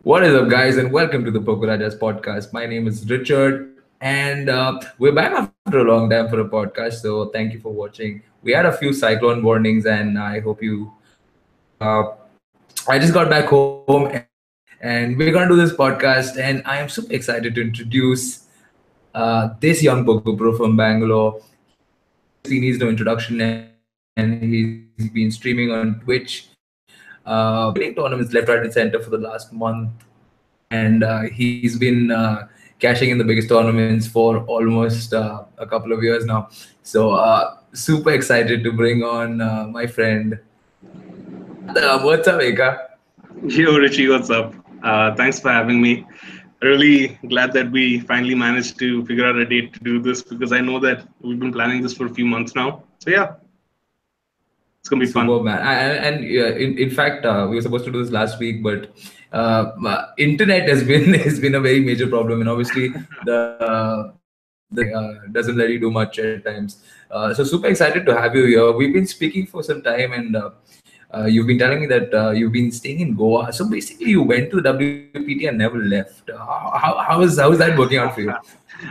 What is up, guys, and welcome to the Poker Rajas podcast. My name is Richard, and we're back after a long time for a podcast. So, thank you for watching. We had a few cyclone warnings, and I hope you. I just got back home, and we're gonna do this podcast, and I am super excited to introduce this young poker pro from Bangalore. He needs no introduction, and he's been streaming on Twitch, winning tournaments left, right, and center for the last month. And he's been cashing in the biggest tournaments for almost a couple of years now. So super excited to bring on my friend. What's up, Eka? Yo, Richie, what's up? Thanks for having me. Really glad that we finally managed to figure out a date to do this because I know that we've been planning this for a few months now. So, yeah, it's going to be fun. Superb, man. In fact, we were supposed to do this last week, but internet has been has been a very major problem, and obviously the doesn't let you do much at times. So super excited to have you here. We've been speaking for some time, and you've been telling me that you've been staying in Goa. So basically, you went to the WPT and never left. How is that working out for you?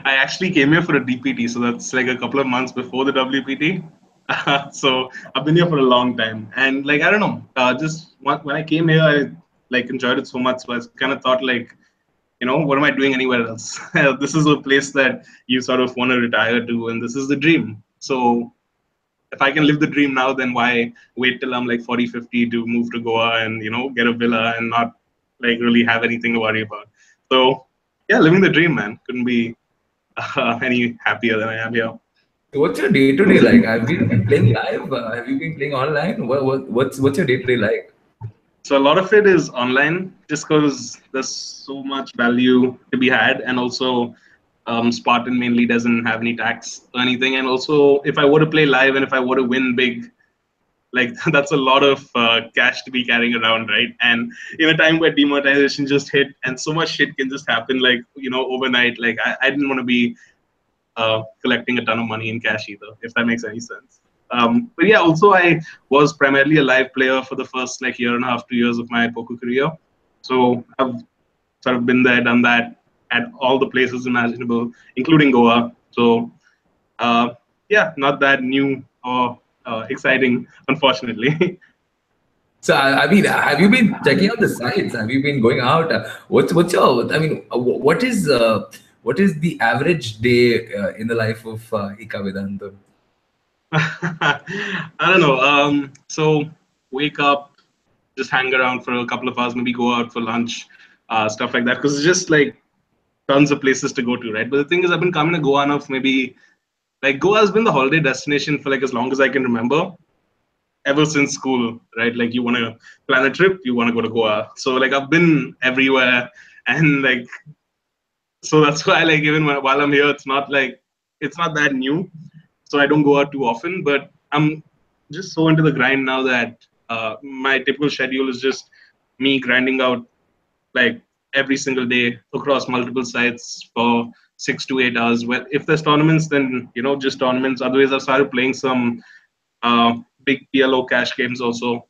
I actually came here for a DPT, so that's like a couple of months before the WPT. So I've been here for a long time, and like I don't know, just when I came here, I like enjoyed it so much. So I kind of thought like, what am I doing anywhere else? This is a place that you sort of want to retire to, and this is the dream. So if I can live the dream now, then why wait till I'm like 40, 50 to move to Goa and, get a villa and not like really have anything to worry about. So yeah, living the dream, man. Couldn't be any happier than I am here. So what's your day to day like? Have you been playing live? Have you been playing online? What's your day to day like? So a lot of it is online just because there's so much value to be had. And also, Spartan mainly doesn't have any tax or anything. And also, if I were to play live and if I were to win big, like that's a lot of cash to be carrying around, right? And in a time where demonetization just hit and so much shit can just happen like overnight, like I didn't want to be collecting a ton of money in cash either, if that makes any sense. But yeah, also I was primarily a live player for the first like year and a half, 2 years of my poker career. So I've sort of been there, done that at all the places imaginable, including Goa. So yeah, not that new or exciting, unfortunately. So I mean, have you been checking out the sites? Have you been going out? What's your? I mean, what is the average day in the life of Eka Vedantham? I don't know. So wake up, just hang around for a couple of hours, maybe go out for lunch, stuff like that. Because it's just like tons of places to go to, right? But the thing is, I've been coming to Goa now for maybe like Goa has been the holiday destination for like as long as I can remember, ever since school, right? Like you want to plan a trip, you want to go to Goa. So like I've been everywhere, and like so that's why like even while I'm here, it's not that new. So I don't go out too often, but I'm just so into the grind now that my typical schedule is just me grinding out like every single day across multiple sites for 6 to 8 hours. Well, if there's tournaments, then just tournaments. Otherwise, I've started playing some big PLO cash games also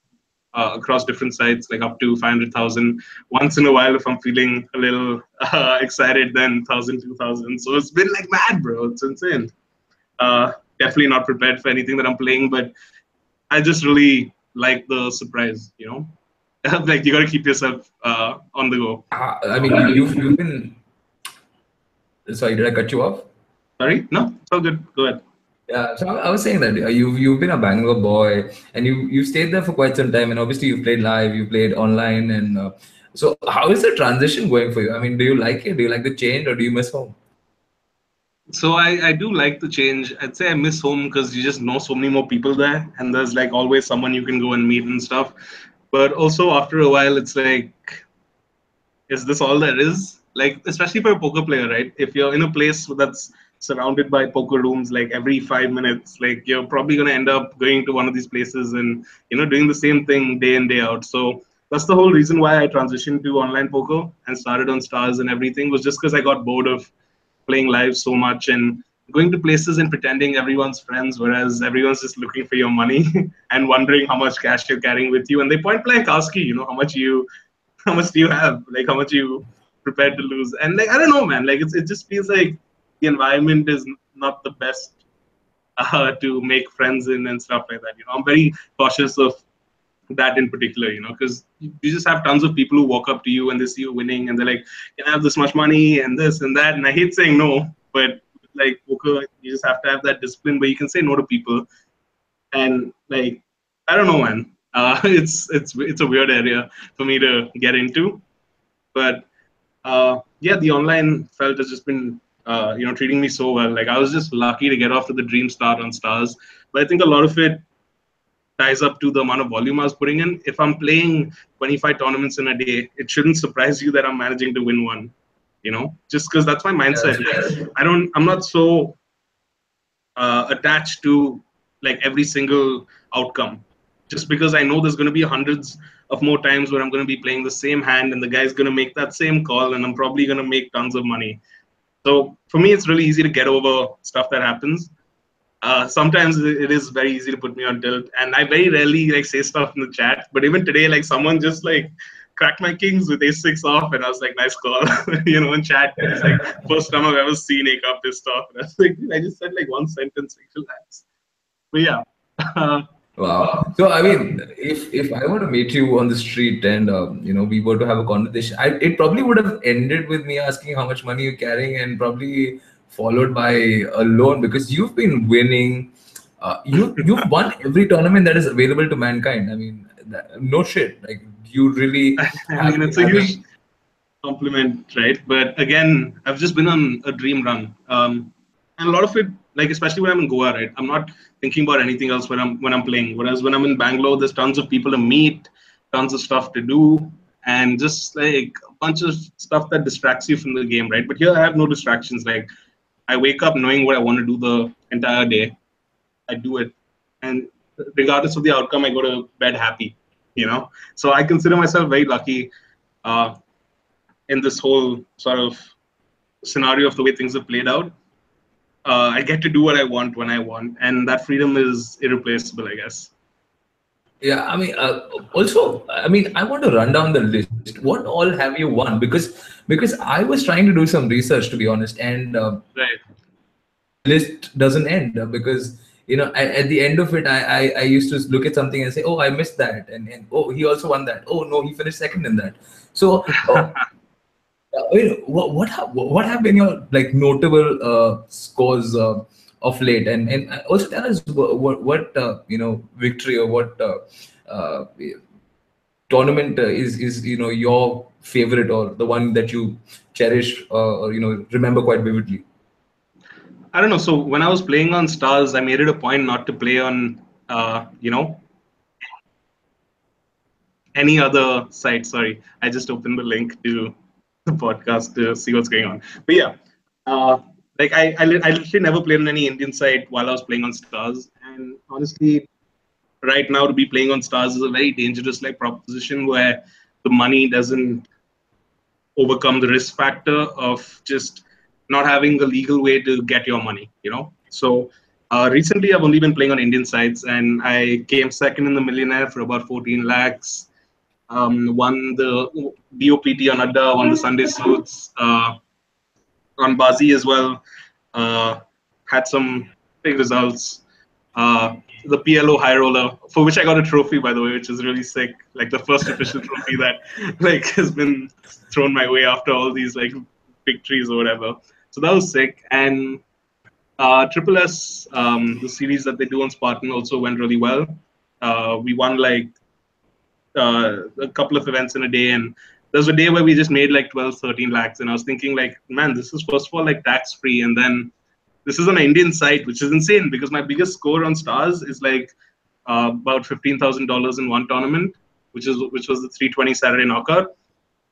across different sites, like up to 500,000. Once in a while, if I'm feeling a little excited, then 1,000, 2,000. So it's been like mad, bro. It's insane. Uh, Definitely not prepared for anything that I'm playing, but I just really like the surprise. Like you got to keep yourself on the go. I mean, you've been. Sorry, did I cut you off? Sorry? No, it's all good. Go ahead. Yeah, so I was saying that you've been a Bangalore boy and you stayed there for quite some time, and obviously you played live, you played online, and so how is the transition going for you? I mean, do you like it? Do you like the change, or do you miss home? So I do like the change. I'd say I miss home because you just know so many more people there, and there's like always someone you can go and meet and stuff. But also after a while, it's like, is this all there is? Like, especially for a poker player, right? If you're in a place that's surrounded by poker rooms, like every 5 minutes, like you're probably gonna end up going to one of these places and doing the same thing day in day out. So that's the whole reason why I transitioned to online poker and started on Stars and everything, was just because I got bored of playing live so much and going to places and pretending everyone's friends, whereas everyone's just looking for your money and wondering how much cash you're carrying with you. And they point blank ask you, how much you how much do you have? Like, how much you prepared to lose? And like, I don't know, man. Like, it just feels like the environment is not the best to make friends in and stuff like that. I'm very cautious of that in particular, because you just have tons of people who walk up to you and they see you winning and they're like, "Can I have this much money and this and that?" And I hate saying no, but like poker, you just have to have that discipline where you can say no to people. And like, I don't know, man. It's a weird area for me to get into, but yeah, the online felt has just been treating me so well. Like I was just lucky to get off to the dream start on Stars, but I think a lot of it ties up to the amount of volume I was putting in. If I'm playing 25 tournaments in a day, it shouldn't surprise you that I'm managing to win one. Just because that's my mindset. Like I'm not so attached to like every single outcome. Just because I know there's going to be hundreds of more times where I'm going to be playing the same hand and the guy's going to make that same call and I'm probably going to make tons of money. So for me, it's really easy to get over stuff that happens. Sometimes it is very easy to put me on tilt, and I very rarely like say stuff in the chat. But even today, like someone just like cracked my kings with a6 off, and I was like, "Nice call," in chat. It's like first time I've ever seen Eka pissed off, and I was like, I just said like one sentence, like, relax. But yeah, Wow. So I mean, if I were to meet you on the street and we were to have a conversation, it probably would have ended with me asking how much money you're carrying, and probably followed by a loan because you've been winning. You've won every tournament that is available to mankind. I mean, no shit. Like you really I have mean, been it's a huge having. compliment, right? But again, I've just been on a dream run, and a lot of it, like especially when I'm in Goa, right? I'm not thinking about anything else when I'm playing. Whereas when I'm in Bangalore, there's tons of people to meet, tons of stuff to do, and just like a bunch of stuff that distracts you from the game, right? But here I have no distractions. Like I wake up knowing what I want to do the entire day. I do it, and regardless of the outcome, I go to bed happy. So I consider myself very lucky. Uh, in this whole sort of scenario of the way things have played out. I get to do what I want when I want, and that freedom is irreplaceable, I guess. Yeah, I mean, also, I mean, I want to run down the list. What all have you won? Because I was trying to do some research, to be honest, and Right. list doesn't end because at the end of it, I used to look at something and say, oh, I missed that, and oh, he also won that. Oh no, he finished second in that. So, what have been your like notable scores of late, and also tell us what victory or what uh, tournament is your favorite or the one that you cherish or remember quite vividly. I don't know. So when I was playing on Stars, I made it a point not to play on, any other site. Sorry, I just opened the link to the podcast to see what's going on. But yeah, uh, like I literally never played on any Indian site while I was playing on Stars, and honestly, right now to be playing on Stars is a very dangerous like proposition where the money doesn't overcome the risk factor of just not having the legal way to get your money. So recently I've only been playing on Indian sites, and I came second in the millionaire for about 14 lakhs. Won the BOPT on Adda, won the Sunday Suits on Bazi as well. Uh, had some big results. The PLO High Roller, for which I got a trophy, by the way, which is really sick. Like the first official trophy that like has been thrown my way after all these like victories or whatever. So that was sick. And Triple S, the series that they do on Spartan, also went really well. We won like a couple of events in a day, and there was a day where we just made like 12, 13 lakhs, and I was thinking like, man, this is first of all like tax free, and then this is an Indian site, which is insane because my biggest score on Stars is like about $15,000 in one tournament, which was the 320 Saturday knockout.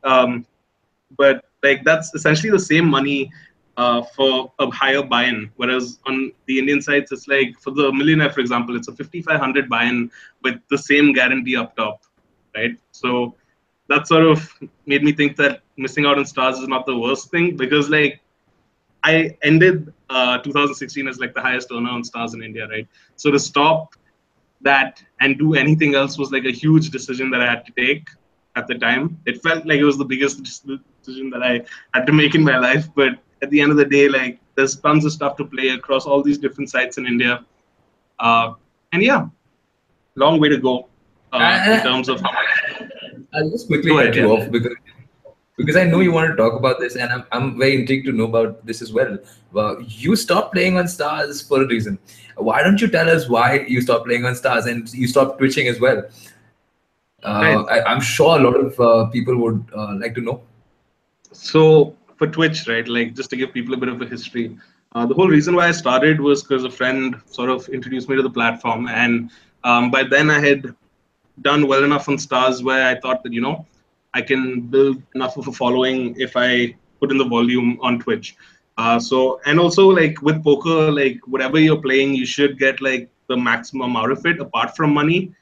Um, but like that's essentially the same money for a higher buy-in. Whereas on the Indian sites, it's like for the millionaire, for example, it's a 5,500 buy-in with the same guarantee up top, right? So that sort of made me think that missing out on Stars is not the worst thing because like I ended 2016 as like the highest earner on Stars in India, right? So to stop that and do anything else was like a huge decision that I had to take. at the time. It felt like it was the biggest decision that I had to make in my life. But at the end of the day, like there's tons of stuff to play across all these different sites in India. And yeah, long way to go in I, terms of how much. I'll just quickly Go cut ahead, you yeah. off because I know you want to talk about this, and I'm very intrigued to know about this as well. You stopped playing on Stars for a reason. Why don't you tell us why you stopped playing on Stars and you stopped twitching as well? Right. I'm sure a lot of people would like to know. So for Twitch, right, like just to give people a bit of a history, the whole reason why I started was because a friend sort of introduced me to the platform, and by then I had done well enough on Stars where I thought that I can build enough of a following if I put in the volume on Twitch. So and also like with poker, like whatever you're playing, you should get like the maximum out of it, apart from money.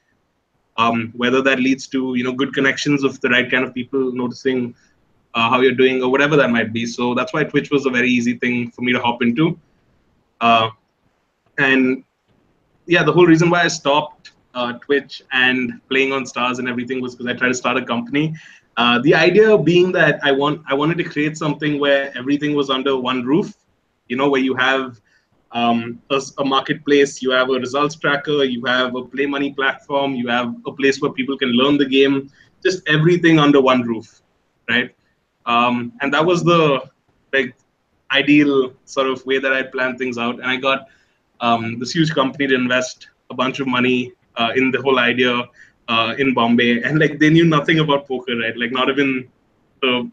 Whether that leads to good connections of the right kind of people noticing how you're doing or whatever that might be. So that's why Twitch was a very easy thing for me to hop into. Uh, and yeah, the whole reason why I stopped Twitch and playing on Stars and everything was because I tried to start a company. The idea being that I wanted to create something where everything was under one roof. Where you have a marketplace, you have a results tracker, you have a play money platform, you have a place where people can learn the game, just everything under one roof, right? And that was the like ideal sort of way that I planned things out. And I got this huge company to invest a bunch of money in the whole idea in Bombay, and like they knew nothing about poker, right? Like not even the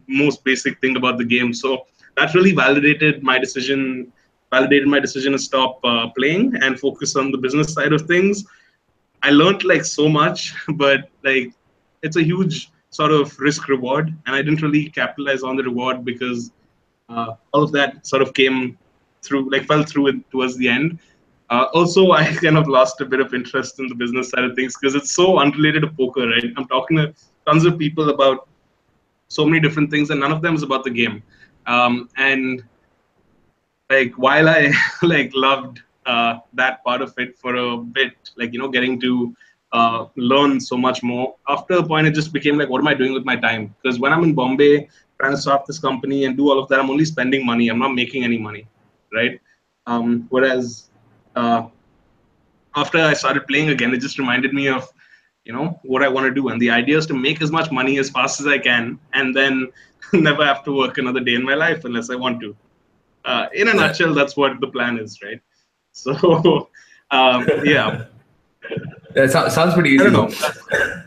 most basic thing about the game. So that really validated my decision to stop playing and focus on the business side of things. I learned like so much, but like it's a huge sort of risk reward, and I didn't really capitalize on the reward because all of that sort of came through, like fell through it towards the end. Also, I kind of lost a bit of interest in the business side of things because it's so unrelated to poker, right? I'm talking to tons of people about so many different things, and none of them is about the game. And like while I like loved that part of it for a bit, like getting to learn so much more. After a point, it just became like, what am I doing with my time? Because when I'm in Bombay trying to start this company and do all of that, I'm only spending money. I'm not making any money, right? Whereas uh, after I started playing again, it just reminded me of what I want to do, and the idea is to make as much money as fast as I can, and then never have to work another day in my life unless I want to. In a Yeah. nutshell, that's what the plan is, right? So, yeah, Yeah, sounds pretty I easy don't though. know.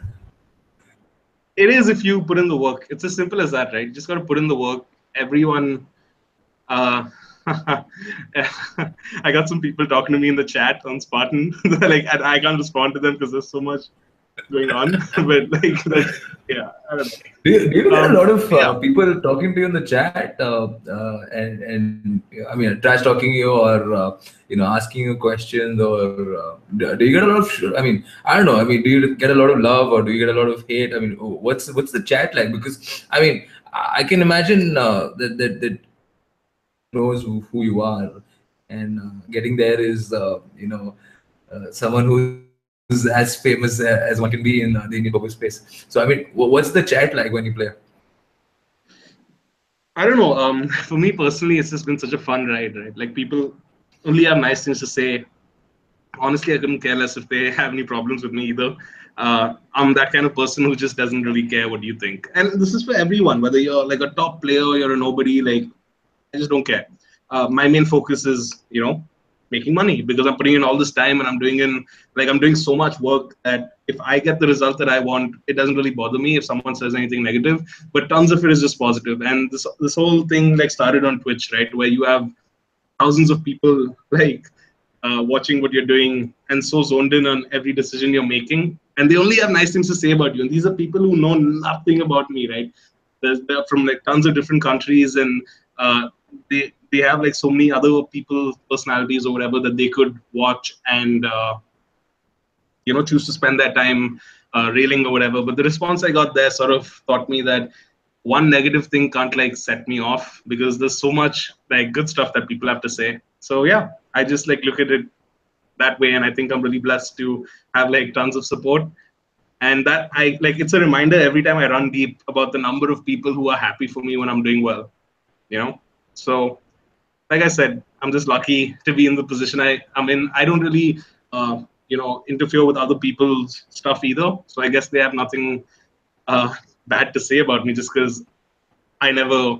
It is if you put in the work. It's as simple as that, right? You just got to put in the work. Everyone. Uh, I got some people talking to me in the chat on Spartan. Like, and I can't respond to them because there's so much going on. But like, that's yeah, I don't know. Do you get a lot of Yeah, people talking to you in the chat, and I mean, trash talking you or asking you questions, or do you get a lot of? I mean, I don't know. I mean, do you get a lot of love or do you get a lot of hate? I mean, what's the chat like? Because I mean, I can imagine that knows who you are, and getting there is someone who's as famous as one can be in the Indian poker space. So I mean, what's the chat like when you play? I don't know. For me personally, it's just been such a fun ride, right? Like people only have nice things to say. Honestly, I couldn't care less if they have any problems with me either. I'm that kind of person who just doesn't really care what you think. And this is for everyone, whether you're like a top player or you're a nobody, like, I just don't care. My main focus is, making money because I'm putting in all this time and I'm doing so much work that if I get the result that I want, it doesn't really bother me if someone says anything negative. But tons of it is just positive. And this whole thing like started on Twitch, right, where you have thousands of people like watching what you're doing and so zoned in on every decision you're making, and they only have nice things to say about you, and these are people who know nothing about me, right? They're from like tons of different countries, and they have like so many other people personalities or whatever that they could watch and choose to spend their time railing or whatever. But the response I got there sort of taught me that one negative thing can't like set me off because there's so much like good stuff that people have to say. So yeah, I just like look at it that way, and I think I'm really blessed to have like tons of support. And that I like, it's a reminder every time I run deep about the number of people who are happy for me when I'm doing well, you know. So like I said, I'm just lucky to be in the position I'm in. I don't really, interfere with other people's stuff either. So I guess they have nothing uh, bad to say about me just because I never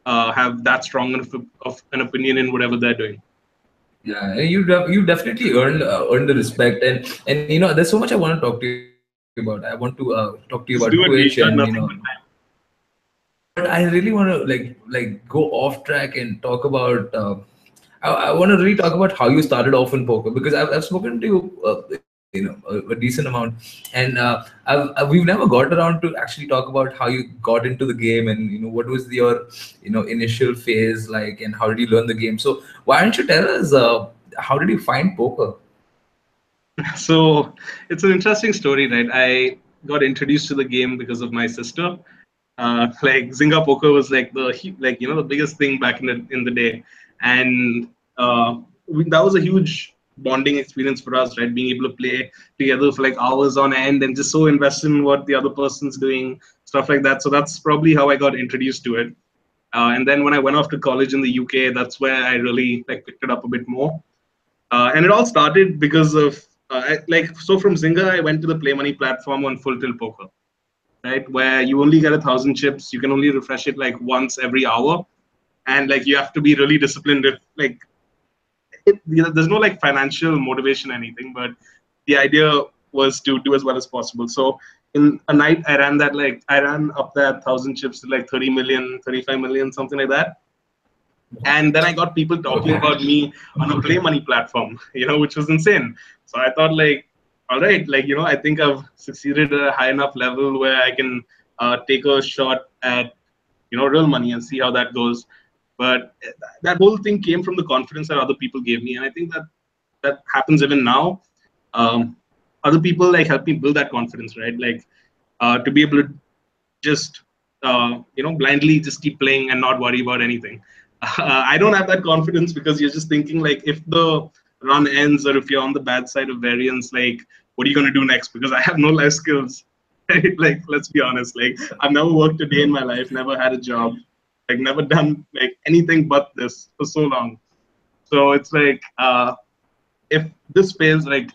have that strong of an opinion in whatever they're doing. Yeah, you definitely earned the respect, and there's so much I want to talk to you about. I want to talk to you about Twitch, Just and do it. We got nothing but time. but I really want to go off track and talk about. I want to really talk about how you started off in poker, because I've spoken to you, a decent amount, and we've never got around to actually talk about how you got into the game, and what was your initial phase like, and how did you learn the game. So why don't you tell us how did you find poker? So it's an interesting story, right? I got introduced to the game because of my sister. Like Zynga poker was like the biggest thing back in the day, and that was a huge bonding experience for us, right? Being able to play together for like hours on end and just so invested in what the other person's doing, stuff like that. So that's probably how I got introduced to it. And then when I went off to college in the UK, that's where I really like picked it up a bit more. And it all started because of so from Zynga, I went to the Play Money platform on Full Tilt Poker, right? Where you only get 1,000 chips, you can only refresh it like once every hour, and like you have to be really disciplined. If like there's no like financial motivation or anything, but the idea was to do as well as possible. So in a night, I ran up that 1,000 chips to like 30 million, 35 million, something like that. And then I got people talking Okay. about me on a Play Money platform, which was insane. So I thought like, all right, like I think I've succeeded at a high enough level where I can take a shot at real money and see how that goes. But that whole thing came from the confidence that other people gave me, and I think that happens even now. Um, Other people like help me build that confidence, right? Like to be able to just blindly just keep playing and not worry about anything. I don't have that confidence because you're just thinking like, if the run ends or if you're on the bad side of variance, like what are you going to do next? Because I have no life skills. Right? Like, let's be honest, like I've never worked a day in my life, never had a job, like never done like anything but this for so long. So it's like, if this fails, like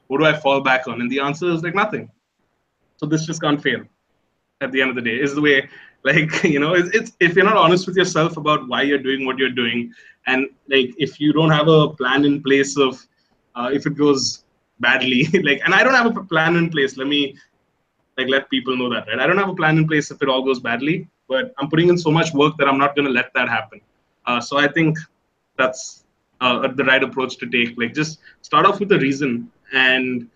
what do I fall back on? And the answer is like nothing. So this just can't fail at the end of the day, is the way. Like it's if you're not honest with yourself about why you're doing what you're doing, and like if you don't have a plan in place of if it goes badly, like, and I don't have a plan in place, let me like let people know that, right? I don't have a plan in place if it all goes badly, but I'm putting in so much work that I'm not going to let that happen. So I think that's the right approach to take. Like, just start off with a reason and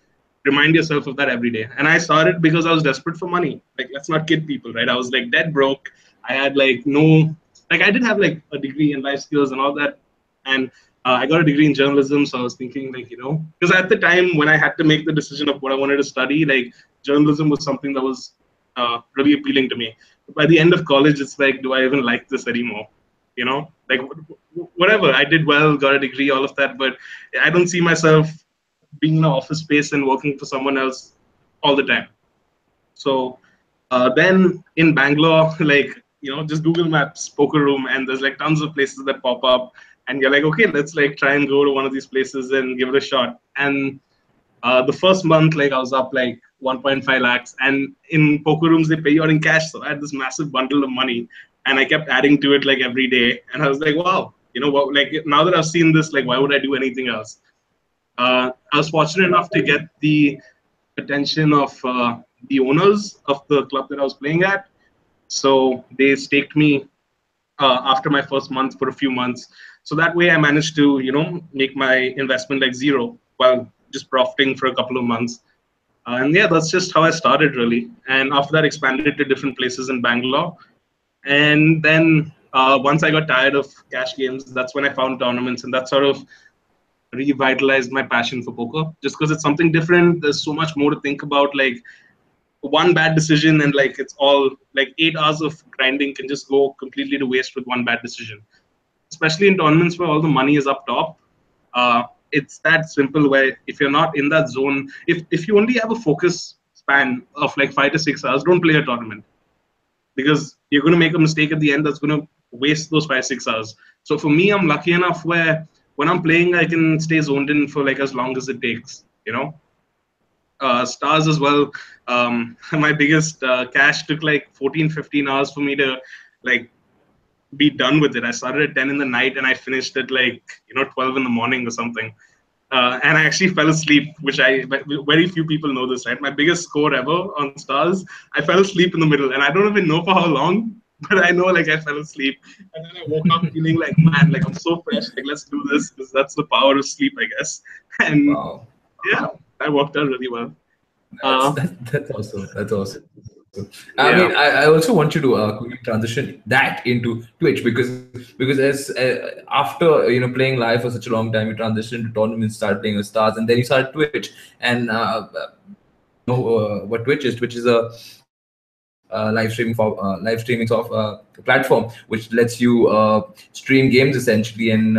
remind yourself of that every day. And I started because I was desperate for money. Like, let's not kid people, right? I was like dead broke. I had like no, like I did have like a degree in life skills and all that, and I got a degree in journalism. So I was thinking like, because at the time when I had to make the decision of what I wanted to study, like journalism was something that was really appealing to me. But by the end of college, it's like, do I even like this anymore? Like whatever. I did well, got a degree, all of that, but I don't see myself being in an office space and working for someone else all the time. So then in Bangalore, like, just Google Maps, poker room, and there's like tons of places that pop up. And you're like, okay, let's like try and go to one of these places and give it a shot. And the first month, like I was up like 1.5 lakhs. And in poker rooms, they pay you out in cash. So I had this massive bundle of money and I kept adding to it like every day. And I was like, wow, what, like now that I've seen this, like, why would I do anything else? I was fortunate enough to get the attention of the owners of the club that I was playing at. So they staked me after my first month for a few months. So that way I managed to, make my investment like zero while just profiting for a couple of months. And yeah, that's just how I started really. And after that, expanded to different places in Bangalore. And then once I got tired of cash games, that's when I found tournaments, and that sort of revitalized my passion for poker, just because it's something different. There's so much more to think about. Like, one bad decision and like it's all like 8 hours of grinding can just go completely to waste with one bad decision, especially in tournaments where all the money is up top. It's that simple, where if you're not in that zone, if you only have a focus span of like 5 to 6 hours, don't play a tournament, because you're going to make a mistake at the end that's going to waste those 5 6 hours. So for me, I'm lucky enough where when I'm playing, I can stay zoned in for like as long as it takes. Stars as well. My biggest cache took like 14, 15 hours for me to like be done with it. I started at 10 in the night and I finished at like 12 in the morning or something. And I actually fell asleep, which very few people know this, right? My biggest score ever on Stars, I fell asleep in the middle, and I don't even know for how long, but I know like I fell asleep, and then I woke up feeling like, man, like I'm so fresh, like let's do this, because that's the power of sleep, I guess. And Wow. yeah, that worked out really well. That's Uh, that's awesome. That's awesome. I mean, I yeah. also want you to quickly transition that into Twitch, because as after playing live for such a long time, you transition to tournaments, start playing with Stars, and then you start Twitch. And what Twitch is? Twitch is a live streaming platform which lets you stream games essentially. And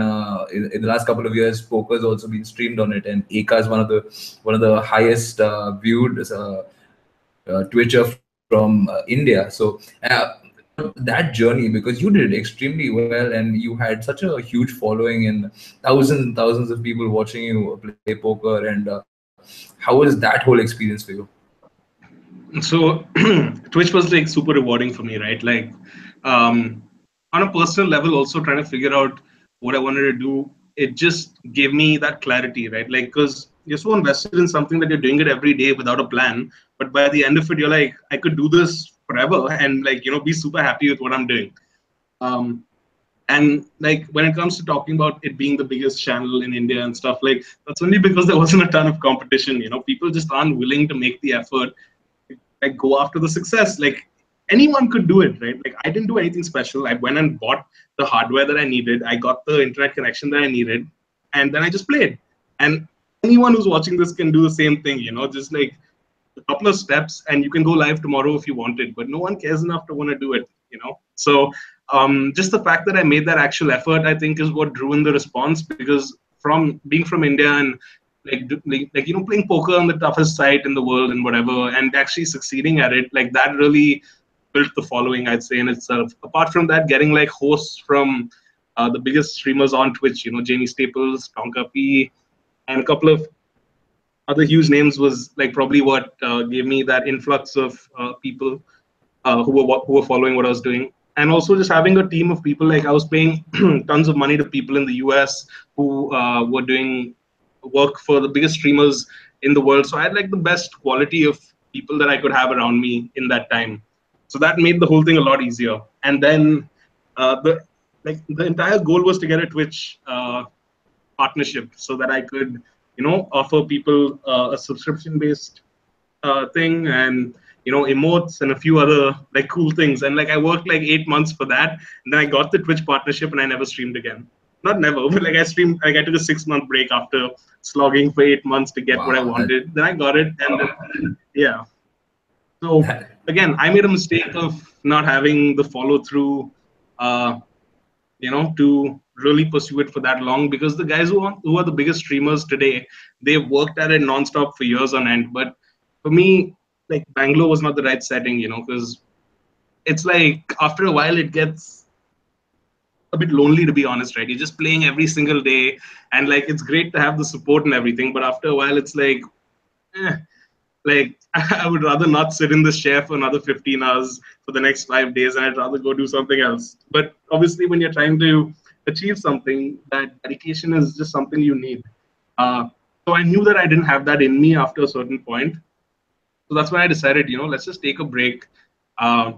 in the last couple of years, poker has also been streamed on it, and Eka is one of the highest viewed Twitcher from India. So that journey, because you did it extremely well and you had such a huge following and thousands and thousands of people watching you play poker. And how was that whole experience for you? So Twitch was like super rewarding for me, right? Like um, on a personal level, also trying to figure out what I wanted to do. It just gave me that clarity, right? Like, because you're so invested in something that you're doing it every day without a plan, but by the end of it, you're like, I could do this forever and like be super happy with what I'm doing. Um, and like when it comes to talking about it being the biggest channel in India and stuff, like that's only because there wasn't a ton of competition. People just aren't willing to make the effort, like go after the success. Like anyone could do it, right? Like I didn't do anything special. I went and bought the hardware that I needed. I got the internet connection that I needed, and then I just played. And anyone who's watching this can do the same thing. Just like a couple of steps, and you can go live tomorrow if you wanted. But no one cares enough to want to do it. So just the fact that I made that actual effort, I think, is what drew in the response. Because from being from India and playing poker on the toughest site in the world and whatever, and actually succeeding at it, like that really built the following, I'd say, in itself. Apart from that, getting like hosts from the biggest streamers on Twitch, Jamie Staples, Tonka P, and a couple of other huge names was like probably what gave me that influx of people who were following what I was doing. And also just having a team of people, like I was paying tons of money to people in the US who were doing work for the biggest streamers in the world. So I had like the best quality of people that I could have around me in that time. So that made the whole thing a lot easier. And then the entire goal was to get a Twitch partnership so that I could, offer people a subscription based thing, and emotes and a few other like cool things. And like I worked like 8 months for that, and then I got the Twitch partnership and I never streamed again. Not never, but like I streamed, like I took a 6 month break after slogging for 8 months to get what I Wow, wanted. Then I got it, and then, yeah. So that again, I made a mistake of not having the follow through, uh, to really pursue it for that long, because the guys who are the biggest streamers today, they've worked at it nonstop for years on end. But for me, like Bangalore was not the right setting, because it's like after a while it gets a bit lonely, to be honest, right? You're just playing every single day, and like it's great to have the support and everything, but after a while it's eh, like I would rather not sit in this chair for another 15 hours for the next 5 days, and I'd rather go do something else. But obviously, when you're trying to achieve something, that dedication is just something you need. Uh, so I knew that I didn't have that in me after a certain point. So that's why I decided, let's just take a break, uh,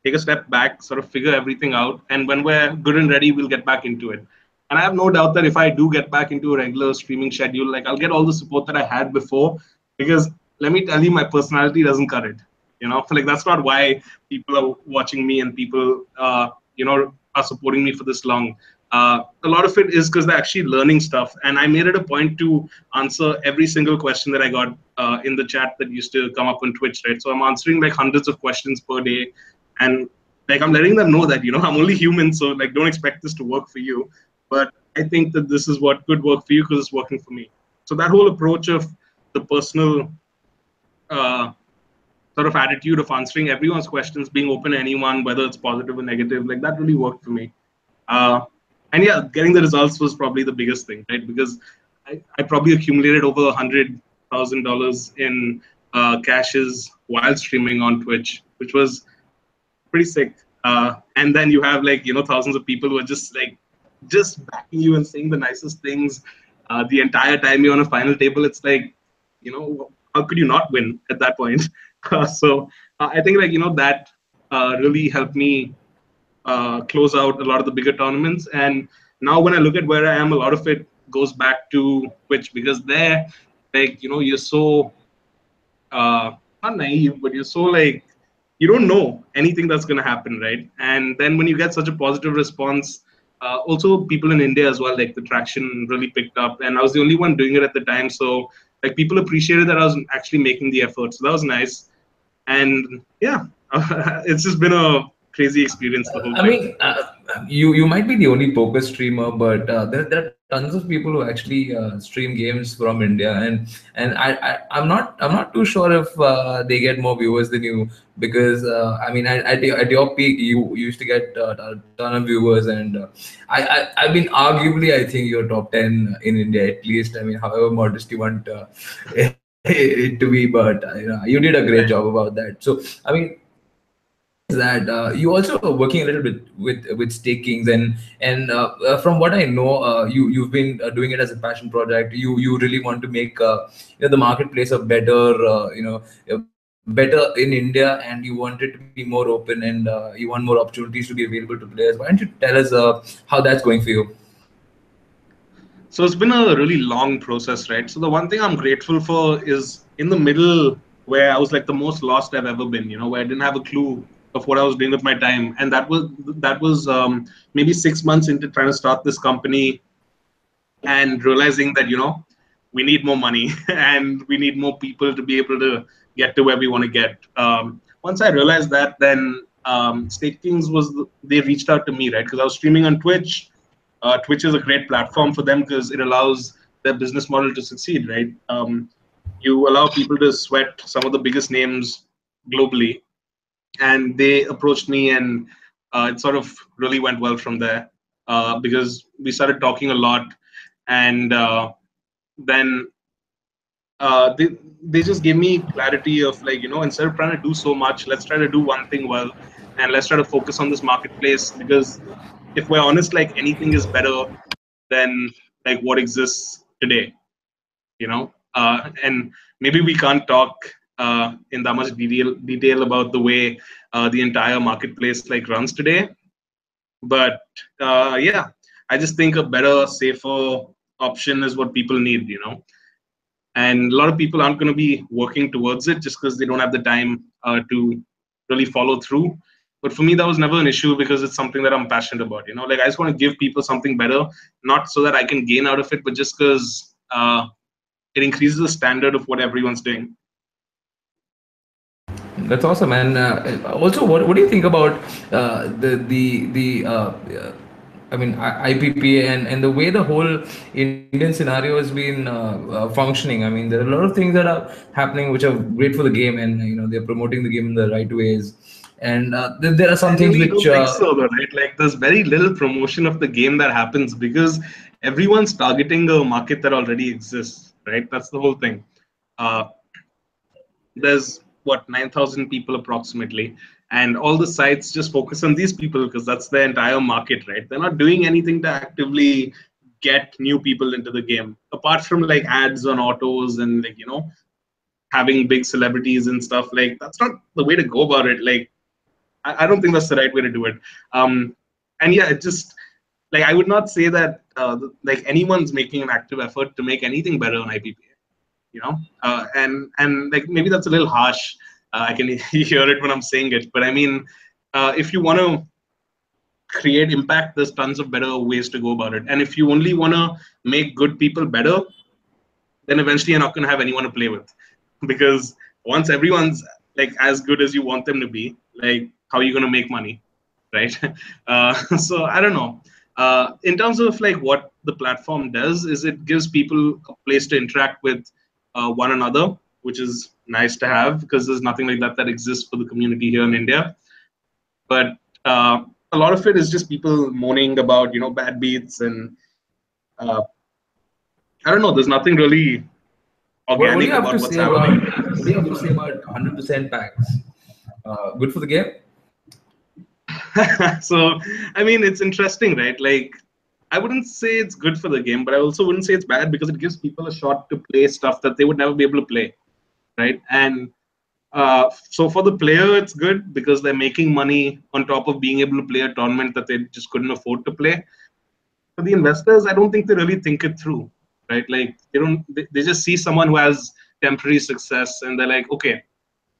take a step back, sort of figure everything out. And when we're good and ready, we'll get back into it. And I have no doubt that if I do get back into a regular streaming schedule, like I'll get all the support that I had before. Because let me tell you, my personality doesn't cut it. Like that's not why people are watching me and people, are supporting me for this long. A lot of it is because they're actually learning stuff. And I made it a point to answer every single question that I got in the chat that used to come up on Twitch, right? So I'm answering like hundreds of questions per day, and like I'm letting them know that I'm only human, so like don't expect this to work for you, but I think that this is what could work for you because it's working for me. So that whole approach of the personal sort of attitude of answering everyone's questions, being open to anyone, whether it's positive or negative, like that really worked for me. Uh, and yeah, getting the results was probably the biggest thing, right? Because I probably accumulated over $100,000 in cashes while streaming on Twitch, which was pretty sick. And then you have like thousands of people who are just backing you and saying the nicest things the entire time you're on a final table. It's like how could you not win at that point? So I think like that really helped me close out a lot of the bigger tournaments. And now when I look at where I am, a lot of it goes back to Twitch, because there, like you're so not naive, but you're so like you don't know anything that's going to happen, right? And then when you get such a positive response, also people in India as well, like the traction really picked up, and I was the only one doing it at the time, so like people appreciated that I was actually making the effort, so that was nice. And yeah, it's just been a crazy experience, the whole I thing. mean, you might be the only poker streamer, but there are tons of people who actually stream games from India, and I'm not too sure if they get more viewers than you, because I mean at your peak you used to get a ton of viewers, and I mean arguably I think you're top 10 in India at least. I mean, however modest you want it to be, but you did a great job about that. So I mean, that you also are working a little bit with stakings, and from what I know, you've been doing it as a passion project. You really want to make the marketplace a better better in India, and you want it to be more open, and you want more opportunities to be available to players. Why don't you tell us how that's going for you? So it's been a really long process, right? So the one thing I'm grateful for is in the middle, where I was like the most lost I've ever been, where I didn't have a clue of what I was doing with my time. And that was maybe 6 months into trying to start this company and realizing that, we need more money and we need more people to be able to get to where we want to get. Once I realized that, then Stakings they reached out to me, right? Because I was streaming on Twitch. Twitch is a great platform for them because it allows their business model to succeed, right? You allow people to sweat some of the biggest names globally, and they approached me, and it sort of really went well from there, because we started talking a lot, and then they just gave me clarity of like, instead of trying to do so much, let's try to do one thing well, and let's try to focus on this marketplace, because if we're honest, like anything is better than like what exists today, and maybe we can't talk in that much detail about the way the entire marketplace like runs today, but yeah, I just think a better, safer option is what people need, and a lot of people aren't going to be working towards it just because they don't have the time to really follow through. But for me, that was never an issue because it's something that I'm passionate about. Like I just want to give people something better, not so that I can gain out of it, but just because it increases the standard of what everyone's doing. That's awesome. And also, what do you think about the I mean IPP and the way the whole Indian scenario has been functioning? I mean, there are a lot of things that are happening which are great for the game, and they're promoting the game in the right ways. And there are some I things really which don't think so, though, right? Like, there's very little promotion of the game that happens because everyone's targeting a market that already exists, right? That's the whole thing. Uh, there's what 9,000 people approximately, and all the sites just focus on these people because that's the entire market, right? They're not doing anything to actively get new people into the game apart from like ads on autos and like having big celebrities and stuff. Like that's not the way to go about it. Like I don't think that's the right way to do it. And yeah, it just like I would not say that like anyone's making an active effort to make anything better on IPPA, and like maybe that's a little harsh. I can hear it when I'm saying it, but I mean, if you want to create impact, there's tons of better ways to go about it. And if you only want to make good people better, then eventually you're not going to have anyone to play with, because once everyone's like as good as you want them to be, like how are you going to make money, right? So I don't know. In terms of like what the platform does is it gives people a place to interact with one another, which is nice to have because there's nothing like that that exists for the community here in India. But uh, a lot of it is just people moaning about bad beats and uh, I don't know. There's nothing really What do you organic have to about what's say about happening. 100% packs? Good for the game? So, I mean, it's interesting, right? Like, I wouldn't say it's good for the game, but I also wouldn't say it's bad because it gives people a shot to play stuff that they would never be able to play, right? And so for the player, it's good because they're making money on top of being able to play a tournament that they just couldn't afford to play. For the investors, I don't think they really think it through, right? Like they just see someone who has temporary success and they're like, okay,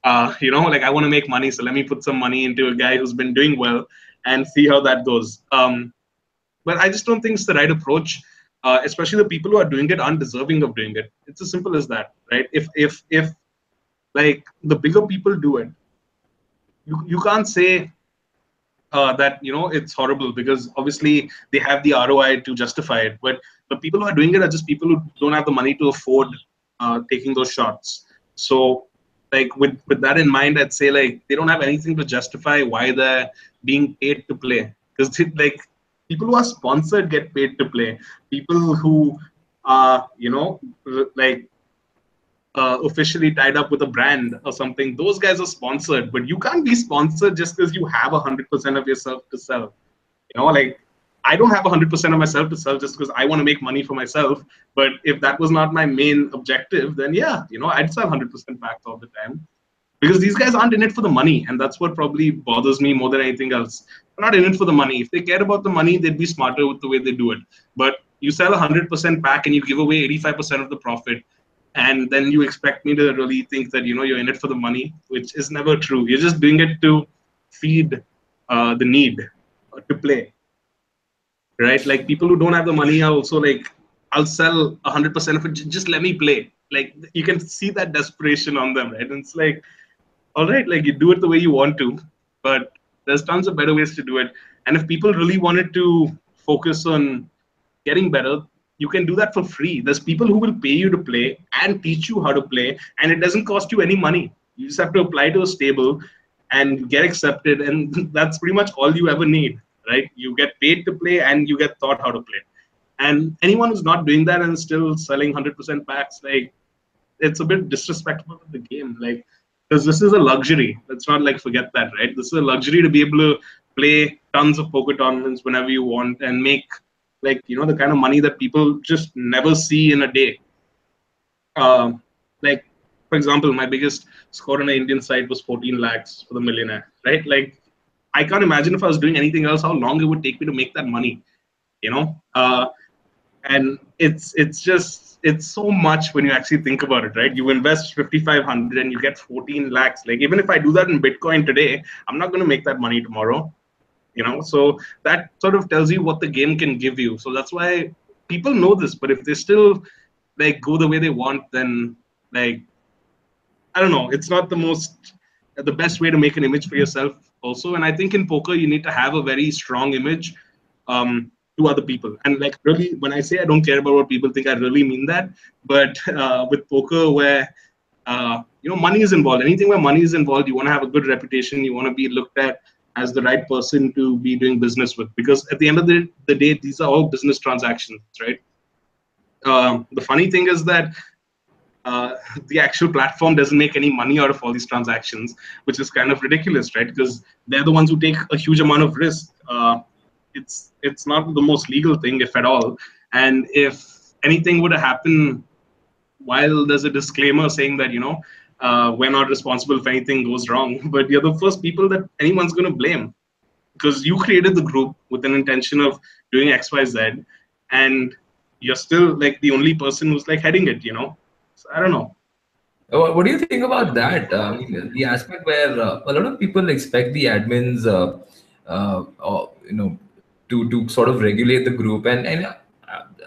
like I want to make money, so let me put some money into a guy who's been doing well and see how that goes. But I just don't think it's the right approach. Especially the people who are doing it aren't deserving of doing it. It's as simple as that, right? If like the bigger people do it, you can't say that it's horrible because obviously they have the ROI to justify it. But the people who are doing it are just people who don't have the money to afford taking those shots. So like with that in mind, I'd say like they don't have anything to justify why they're being paid to play because like people who are sponsored get paid to play. People who are like officially tied up with a brand or something, those guys are sponsored. But you can't be sponsored just because you have 100% of yourself to sell. Like I don't have 100% of myself to sell just because I want to make money for myself. But if that was not my main objective, then yeah, I'd sell 100% packs all the time because these guys aren't in it for the money, and that's what probably bothers me more than anything else. They're not in it for the money. If they cared about the money, they'd be smarter with the way they do it. But you sell 100% pack and you give away 85% of the profit, and then you expect me to really think that you're in it for the money, which is never true. You're just doing it to feed the need to play, right? Like people who don't have the money are also like, I'll sell 100% of it. Just let me play. Like you can see that desperation on them, right? And it's like, all right, like you do it the way you want to, but there's tons of better ways to do it. And if people really wanted to focus on getting better, you can do that for free. There's people who will pay you to play and teach you how to play, and it doesn't cost you any money. You just have to apply to a stable and get accepted, and that's pretty much all you ever need, right? You get paid to play and you get taught how to play. And anyone who's not doing that and still selling 100% packs, like it's a bit disrespectful to the game. Like, because this is a luxury. Let's not like forget that, right? This is a luxury to be able to play tons of poker tournaments whenever you want and make like the kind of money that people just never see in a day. Like for example, my biggest score on an Indian site was 14 lakhs for the millionaire, right? Like I can't imagine if I was doing anything else how long it would take me to make that money. You know, and it's so much when you actually think about it, right? You invest 5,500 and you get 14 lakhs. Like even if I do that in Bitcoin today, I'm not going to make that money tomorrow. So that sort of tells you what the game can give you. So that's why people know this, but if they still like go the way they want, then like I don't know, it's not the best way to make an image for yourself also. And I think in poker you need to have a very strong image to other people. And like really, when I say I don't care about what people think, I really mean that. But with poker, where money is involved, anything where money is involved, you want to have a good reputation. You want to be looked at as the right person to be doing business with, because at the end of the day, these are all business transactions, right? The funny thing is that the actual platform doesn't make any money out of all these transactions, which is kind of ridiculous, right? Because they're the ones who take a huge amount of risk. It's not the most legal thing, if at all. And if anything were to happen while there's a disclaimer saying that we're not responsible if anything goes wrong, but you're the first people that anyone's going to blame because you created the group with an intention of doing XYZ, and you're still like the only person who's like heading it. So I don't know. What do you think about that? I mean, the aspect where a lot of people expect the admins, to sort of regulate the group, and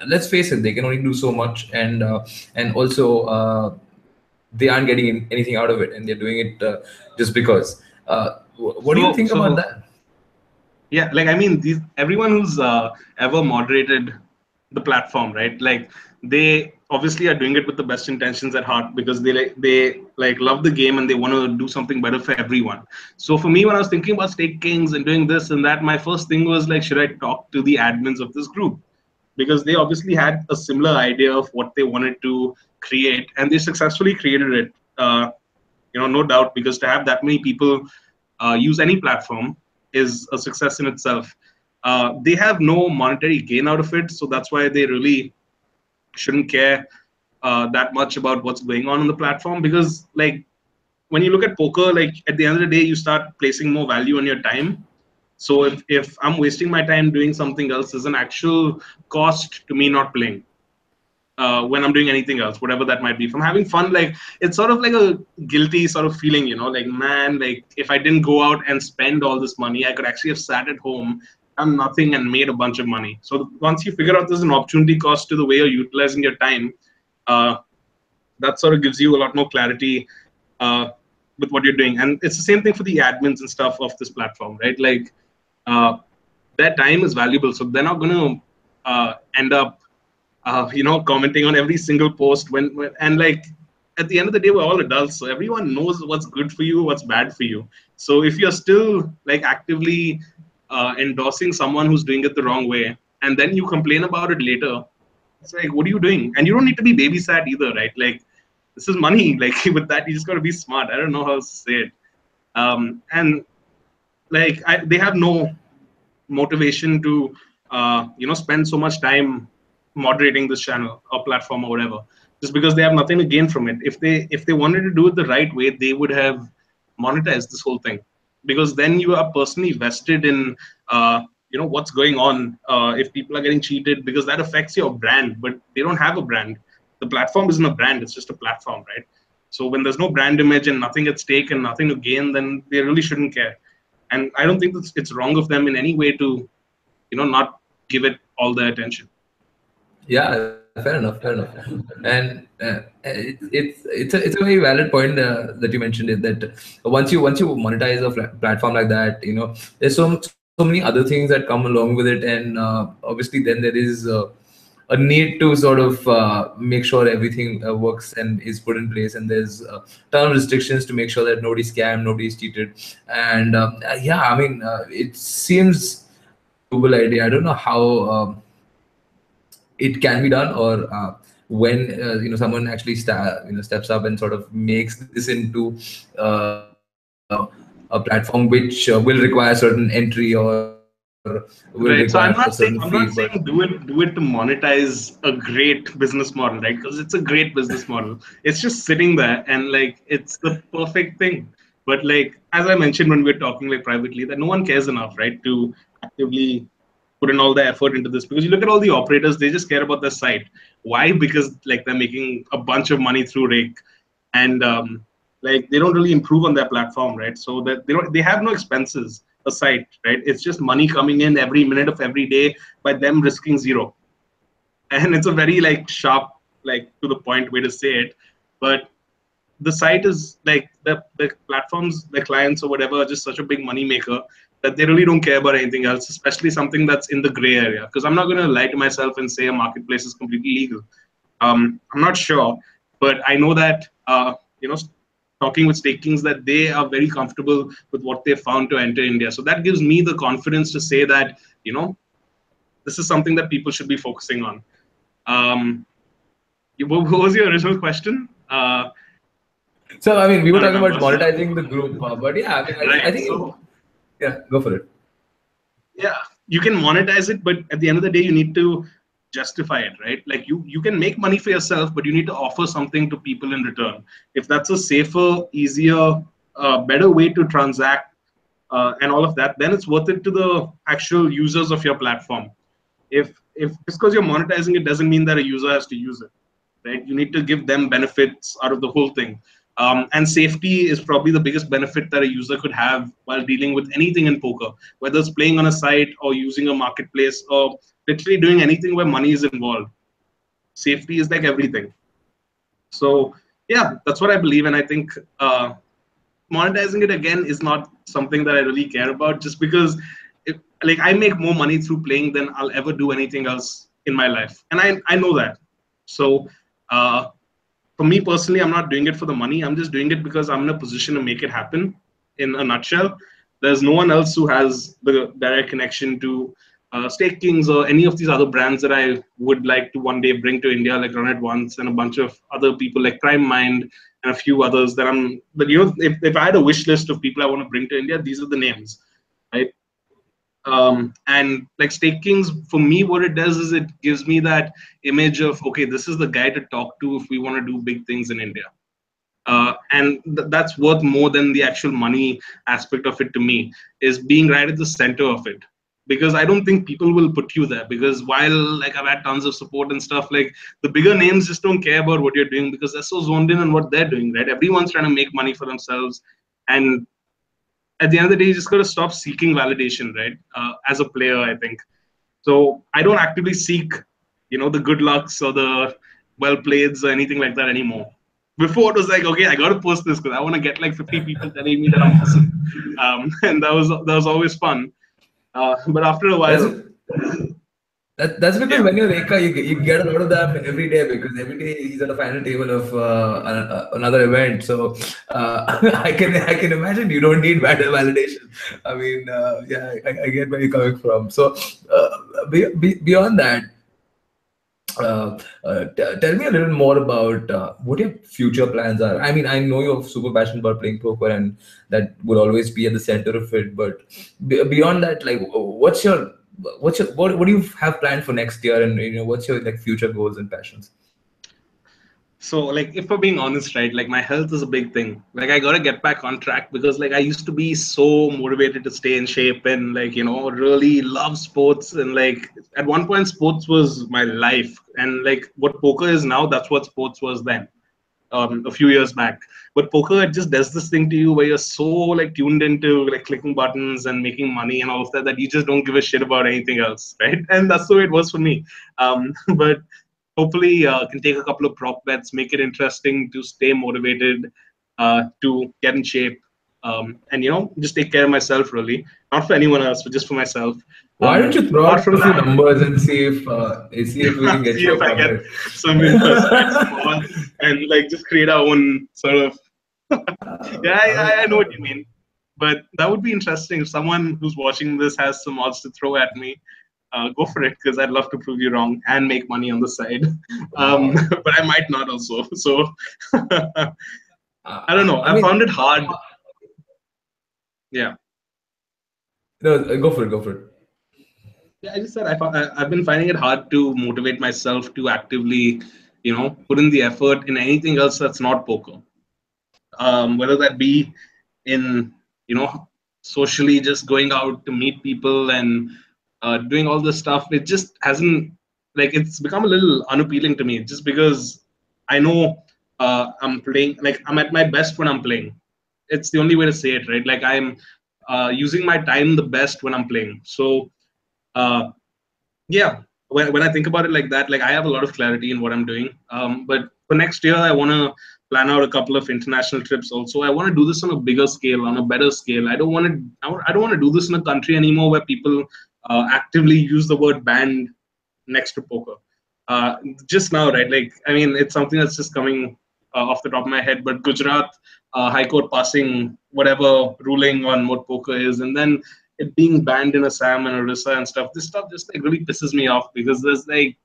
let's face it, they can only do so much, and also they aren't getting anything out of it, and they're doing it just because. What do you think about So that? yeah, like I mean, these everyone who's ever moderated the platform, right? Like they obviously are doing it with the best intentions at heart, because they love the game and they want to do something better for everyone. So for me, when I was thinking about Stake Kings and doing this and that, my first thing was like, should I talk to the admins of this group? Because they obviously had a similar idea of what they wanted to create, and they successfully created it. No doubt, because to have that many people use any platform is a success in itself. They have no monetary gain out of it, so that's why they really shouldn't care that much about what's going on the platform. Because like, when you look at poker, like at the end of the day, you start placing more value on your time. So if I'm wasting my time doing something else, there's an actual cost to me not playing when I'm doing anything else, whatever that might be. If I'm having fun, like, it's sort of like a guilty sort of feeling, like, man, like if I didn't go out and spend all this money, I could actually have sat at home, done nothing, and made a bunch of money. So once you figure out there's an opportunity cost to the way you're utilizing your time, uh, that sort of gives you a lot more clarity uh, with what you're doing. And it's the same thing for the admins and stuff of this platform, right? Like, uh, their time is valuable, so they're not going to end up commenting on every single post and like, at the end of the day, we're all adults, so everyone knows what's good for you, what's bad for you. So if you're still like actively endorsing someone who's doing it the wrong way, and then you complain about it later, it's like, what are you doing? And you don't need to be babysat either, right? Like, this is money. Like, with that, you just got to be smart. I don't know how to say it. And like, they have no motivation to spend so much time moderating this channel or platform or whatever, just because they have nothing to gain from it. If they wanted to do it the right way, they would have monetized this whole thing, because then you are personally vested in what's going on. If people are getting cheated, because that affects your brand. But they don't have a brand. The platform isn't a brand, it's just a platform, right? So when there's no brand image and nothing at stake and nothing to gain, then they really shouldn't care. And I don't think it's wrong of them in any way to not give it all the attention. Yeah, fair enough, fair enough. And it's a very valid point that you mentioned it, that once you monetize a platform like that, there's so many other things that come along with it, and obviously then there is a need to sort of make sure everything works and is put in place, and there's ton of restrictions to make sure that nobody's scammed, nobody's cheated. And yeah, I mean, it seems like a doable idea. I don't know how it can be done, or when someone actually steps up and sort of makes this into a platform which will require certain entry, or will require a certain Right. So fee. But I'm not saying do it to monetize a great business model, right? Because it's a great business model. It's just sitting there and like, it's the perfect thing. But like, as I mentioned when we were talking like privately, that no one cares enough, right, to actively put in all the effort into this. Because you look at all the operators, they just care about their site. Why? Because like, they're making a bunch of money through Rake, and like, they don't really improve on their platform, right? So that they have no expenses aside, right? It's just money coming in every minute of every day by them risking zero. And it's a very like sharp, like to the point way to say it. But the site is like, the platforms, the clients or whatever, are just such a big money maker that they really don't care about anything else, especially something that's in the gray area. Because I'm not going to lie to myself and say a marketplace is completely legal. I'm not sure, but I know that talking with stakings, that they are very comfortable with what they found to enter India. So that gives me the confidence to say that this is something that people should be focusing on. Um, what was your original question? so I mean, I we were don't talking about remember. monetizing the group, but yeah, I mean, I Right. think So yeah, go for it. yeah, you can monetize it, but at the end of the day, you need to justify it, right? Like, you can make money for yourself, but you need to offer something to people in return. If that's a safer, easier, better way to transact and all of that, then it's worth it to the actual users of your platform. If just because you're monetizing it doesn't mean that a user has to use it, right? You need to give them benefits out of the whole thing. And safety is probably the biggest benefit that a user could have while dealing with anything in poker, whether it's playing on a site or using a marketplace or literally doing anything where money is involved. Safety is like everything. So yeah, that's what I believe, and I think monetizing it again is not something that I really care about, just because like, I make more money through playing than I'll ever do anything else in my life, and I know that. So Uh, for me personally, I'm not doing it for the money. I'm just doing it because I'm in a position to make it happen. In a nutshell, there's no one else who has the direct connection to Stake Kings or any of these other brands that I would like to one day bring to India, like Run It Once and a bunch of other people like Prime Mind and a few others that I'm. But if I had a wish list of people I want to bring to India, these are the names, right? And like Stakings, for me, what it does is it gives me that image of, okay, this is the guy to talk to if we want to do big things in India. And that's worth more than the actual money aspect of it to me, is being right at the center of it. Because I don't think people will put you there, because while like I've had tons of support and stuff, like the bigger names just don't care about what you're doing because they're so zoned in on what they're doing, right? Everyone's trying to make money for themselves, and at the end of the day, you just got to stop seeking validation, right? As a player, I think. So I don't actively seek, the good lucks or the well playeds or anything like that anymore. Before it was like, okay, I got to post this because I want to get like 50 people telling me that I'm awesome, and that was always fun. But after a That's while, that's because yeah, when you're Eka, you get a lot of them every day because every day he's at the final table of another event. So I can imagine you don't need better validation. I mean, yeah, I get where you're coming from. So beyond that, tell me a little more about what your future plans are. I mean, I know you're super passionate about playing poker, and that will always be at the center of it. But beyond that, like, what do you have planned for next year, and what's your like future goals and passions? so like if we're being honest, right, like my health is a big thing. Like I gotta get back on track because like I used to be so motivated to stay in shape and like really love sports, and like at one point sports was my life, and like what poker is now, that's what sports was then, a few years back. But poker, it just does this thing to you where you're so like tuned into like clicking buttons and making money and all of that, that you just don't give a shit about anything else, right? And that's the way it was for me. But hopefully can take a couple of prop bets, make it interesting to stay motivated, to get in shape, and just take care of myself, really, not for anyone else, but just for myself. Why don't you throw Apart out from a few that, numbers and see if we can get see you if a I get comeback? some investment small and like just create our own sort of. Yeah, I mean, I know what you mean, but that would be interesting. If someone who's watching this has some odds to throw at me, go for it, because I'd love to prove you wrong and make money on the side. wow. But I might not also. So I don't know. I I mean, found it hard. Yeah. no, go for it. Go for it. Yeah, I just said I've been finding it hard to motivate myself to actively, put in the effort in anything else that's not poker. Whether that be in socially just going out to meet people and doing all this stuff, it just hasn't, like, it's become a little unappealing to me, just because I know I'm playing, like I'm at my best when I'm playing. It's the only way to say it, right? Like I'm using my time the best when I'm playing. So uh, yeah, when I think about it like that, like I have a lot of clarity in what I'm doing. But for next year, I want to plan out a couple of international trips also. I want to do this on a bigger scale, on a better scale. I don't want to do this in a country anymore where people actively use the word banned next to poker. Just now, right? Like, I mean, it's something that's just coming off the top of my head. But Gujarat High Court passing whatever ruling on what poker is, and then it being banned in Assam and Orissa and stuff. This stuff just like really pisses me off, because there's like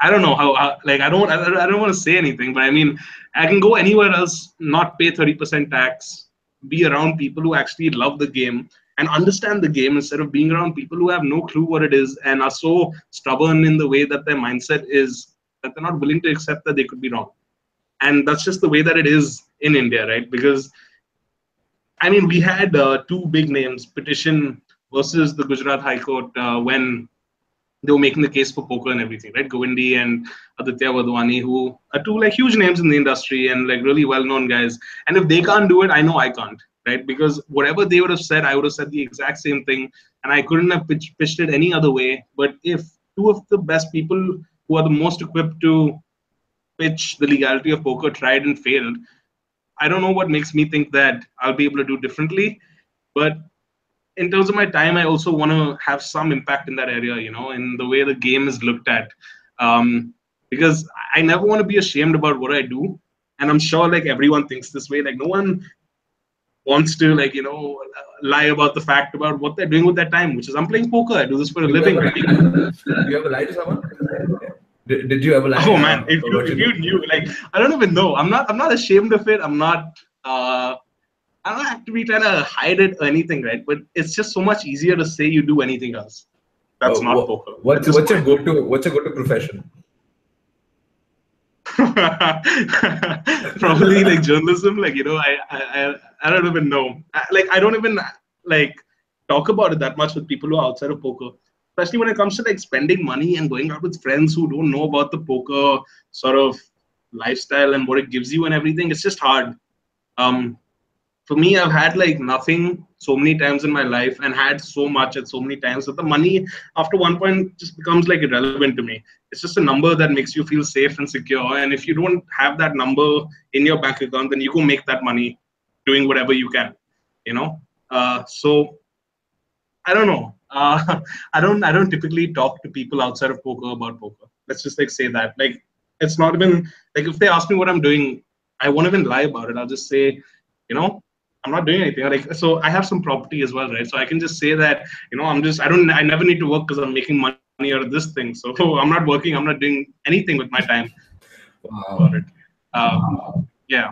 I don't know how like I don't want to say anything, but I mean I can go anywhere else, not pay 30% tax, be around people who actually love the game and understand the game, instead of being around people who have no clue what it is and are so stubborn in the way that their mindset is, that they're not willing to accept that they could be wrong. And that's just the way that it is in India, right? Because I mean, we had two big names petition versus the Gujarat High Court when they were making the case for poker and everything, right? Govindi and Aditya Vadwani, who are two like huge names in the industry and like really well-known guys. And if they can't do it, I know I can't, right? Because whatever they would have said, I would have said the exact same thing, and I couldn't have pitched it any other way. But if two of the best people who are the most equipped to pitch the legality of poker tried and failed, I don't know what makes me think that I'll be able to do differently. But in terms of my time, I also want to have some impact in that area, in the way the game is looked at. Um, because I never want to be ashamed about what I do. And I'm sure like everyone thinks this way. Like no one wants to like lie about the fact about what they're doing with their time, which is I'm playing poker. I do this for a Do you living. ever Right? do you ever lie to someone? Did you ever lie Oh man, if about you what you if do? you knew, like I don't even know. I'm not ashamed of it. Uh I'm not actively trying to hide it or anything, right? But it's just so much easier to say you do anything else. That's not poker at this What's your point. go-to profession? Probably like journalism. Like I don't even know. I don't even like talk about it that much with people who are outside of poker. Especially when it comes to like spending money and going out with friends who don't know about the poker sort of lifestyle and what it gives you and everything. It's just hard. Um, for me, I've had like nothing so many times in my life and had so much at so many times that the money after one point just becomes like irrelevant to me. It's just a number that makes you feel safe and secure. And if you don't have that number in your bank account, then you go make that money doing whatever you can, you know? So I don't know. I don't typically talk to people outside of poker about poker. Let's just like say that. Like it's not even like if they ask me what I'm doing, I won't even lie about it. I'll just say, you know, I'm not doing anything. Like so I have some property as well, right? So I can just say that, I never need to work because I'm making money out of this thing. So I'm not working, I'm not doing anything with my time about it. Wow. Yeah.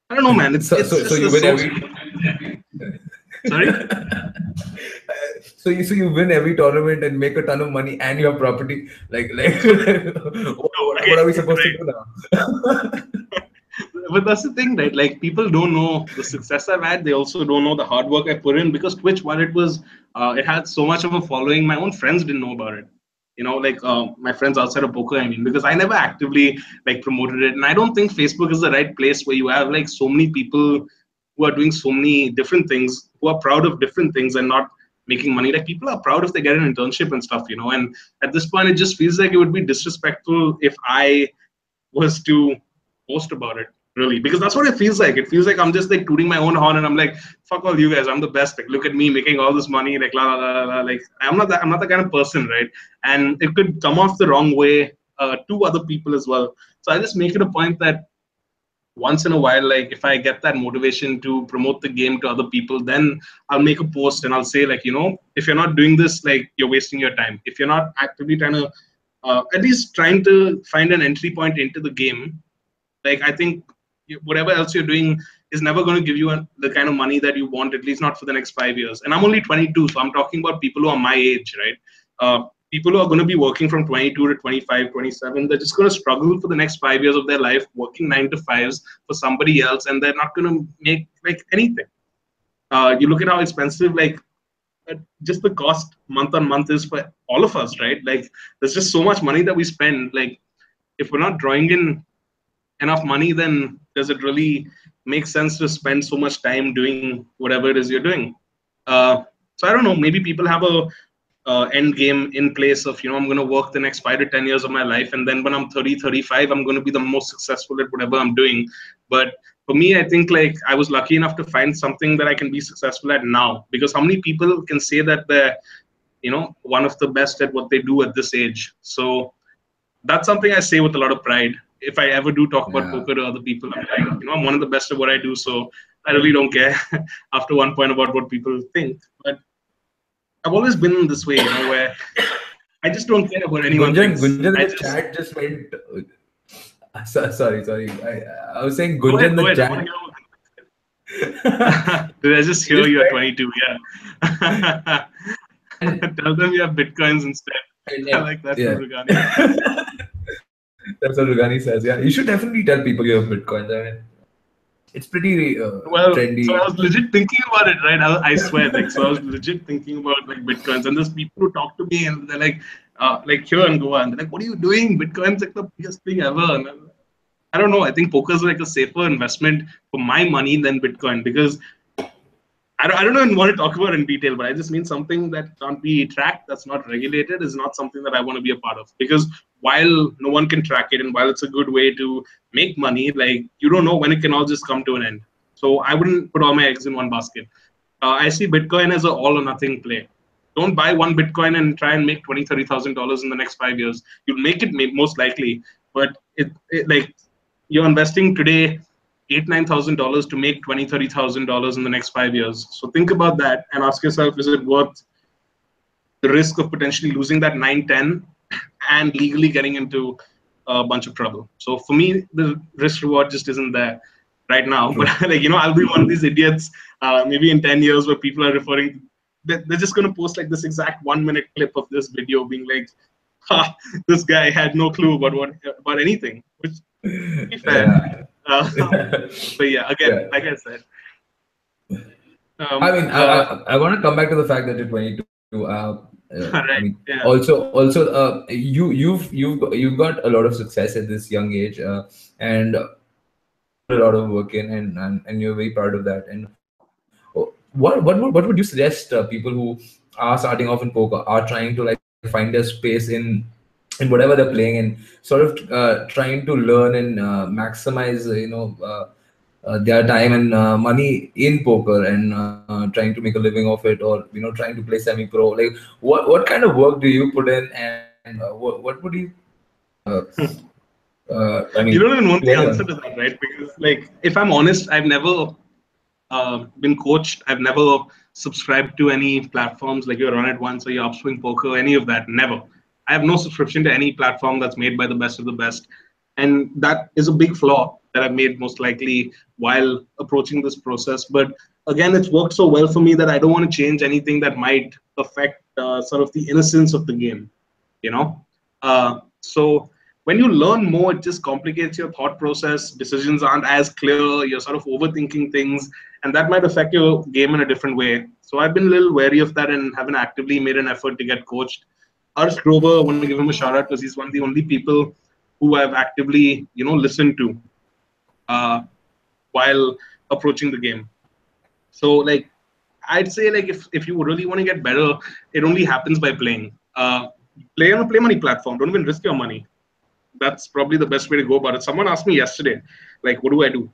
I don't know, man. It's So just you it's win so every sorry. so you win every tournament and make a ton of money and your property. Like No, what again, are we supposed to right. do now? But that's the thing, right? Like people don't know the success I've had. They also don't know the hard work I put in because Twitch, while it had so much of a following. My own friends didn't know about it. My friends outside of poker. I mean, because I never actively like promoted it, and I don't think Facebook is the right place where you have like so many people who are doing so many different things, who are proud of different things and not making money. Like people are proud if they get an internship and stuff, And at this point, it just feels like it would be disrespectful if I was to post about it, really, because that's what it feels like. It feels like I'm just like tooting my own horn and I'm like, fuck all you guys, I'm the best. Like, look at me making all this money, like la la la la. Like, I'm not the kind of person, right? And it could come off the wrong way to other people as well. So I just make it a point that once in a while, like if I get that motivation to promote the game to other people, then I'll make a post and I'll say like, if you're not doing this, like you're wasting your time. If you're not actively trying to at least trying to find an entry point into the game, like I think whatever else you're doing is never going to give you the kind of money that you want, at least not for the next 5 years. And I'm only 22, so I'm talking about people who are my age, right? People who are going to be working from 22 to 25, 27, they're just going to struggle for the next 5 years of their life working 9 to 5s for somebody else, and they're not going to make like anything. You look at how expensive like just the cost month on month is for all of us, right? Like there's just so much money that we spend. Like if we're not drawing in enough money, then does it really make sense to spend so much time doing whatever it is you're doing? So I don't know. Maybe people have a end game in place of I'm going to work the next 5 to 10 years of my life, and then when I'm 30, 35, I'm going to be the most successful at whatever I'm doing. But for me, I think like I was lucky enough to find something that I can be successful at now. Because how many people can say that they're one of the best at what they do at this age? So that's something I say with a lot of pride. If I ever do talk about Yeah. poker to other people, I'm like, I'm one of the best at what I do. So I really don't care after one point about what people think. But I've always been this way, where I just don't care what anyone thinks. Gunjan in I the just chat just went. Sorry. I was saying go Gunjan ahead, in go the ahead. I want to chat. hear what Did I just He hear just you at went 22? Yeah. and Tell them you have bitcoins instead. I and like that from yeah. Rugani. That's what Rugani says. Yeah, you should definitely tell people you have bitcoins. I mean, it's pretty Well, so I trendy. was legit thinking about it, right? I swear, like, so I was legit thinking about like bitcoins, and there's people who talk to me, and they're like here and Goa, and they're like, "What are you doing? Bitcoin's like the biggest thing ever." And I don't know. I think poker is like a safer investment for my money than Bitcoin because I don't even want to talk about it in detail, but I just mean something that can't be tracked, that's not regulated, is not something that I want to be a part of. Because while no one can track it and while it's a good way to make money, like you don't know when it can all just come to an end. So I wouldn't put all my eggs in one basket. I see Bitcoin as an all or nothing play. Don't buy one Bitcoin and try and make 20, $30,000 in the next 5 years. You'll make it most likely, but it like you're investing today $8,000-9,000 to make $20,000-30,000 in the next 5 years. So think about that and ask yourself: is it worth the risk of potentially losing that 9, 10, and legally getting into a bunch of trouble? So for me, the risk reward just isn't there right now. But True. like, I'll be one of these idiots maybe in 10 years where people are referring. They're just going to post like this exact 1 minute clip of this video being like, ha, this guy had no clue about anything, which to be fair. Yeah. Uh, but yeah, again, Yeah. like I said, I um, mean, uh, I want to come back to the fact that you're 22. I mean, right, yeah. also, you've got a lot of success at this young age, and put a lot of work in, and you're very proud of that. And what would you suggest people who are starting off in poker, are trying to like find their space in whatever they're playing, and sort of trying to learn and maximize their time and money in poker, and trying to make a living of it, or trying to play semi pro? Like, what kind of work do you put in, and what would you Hmm. I mean, You don't even to want the anyone? answer to that, right? Because, like, if I'm honest, I've never been coached. I've never subscribed to any platforms like you're on it once or you're upswing poker, any of that. Never. I have no subscription to any platform that's made by the best of the best. And that is a big flaw that I've made most likely while approaching this process. But again, it's worked so well for me that I don't want to change anything that might affect sort of the innocence of the game, you know? So when you learn more, it just complicates your thought process. Decisions aren't as clear. You're sort of overthinking things, and that might affect your game in a different way. So I've been a little wary of that and haven't actively made an effort to get coached. Harsh Grover, I want to give him a shout out because he's one of the only people who I've actively, listened to uh, while approaching the game. So like, I'd say like if you really want to get better, it only happens by playing. Play on a play money platform. Don't even risk your money. That's probably the best way to go about it. Someone asked me yesterday, like, what do I do?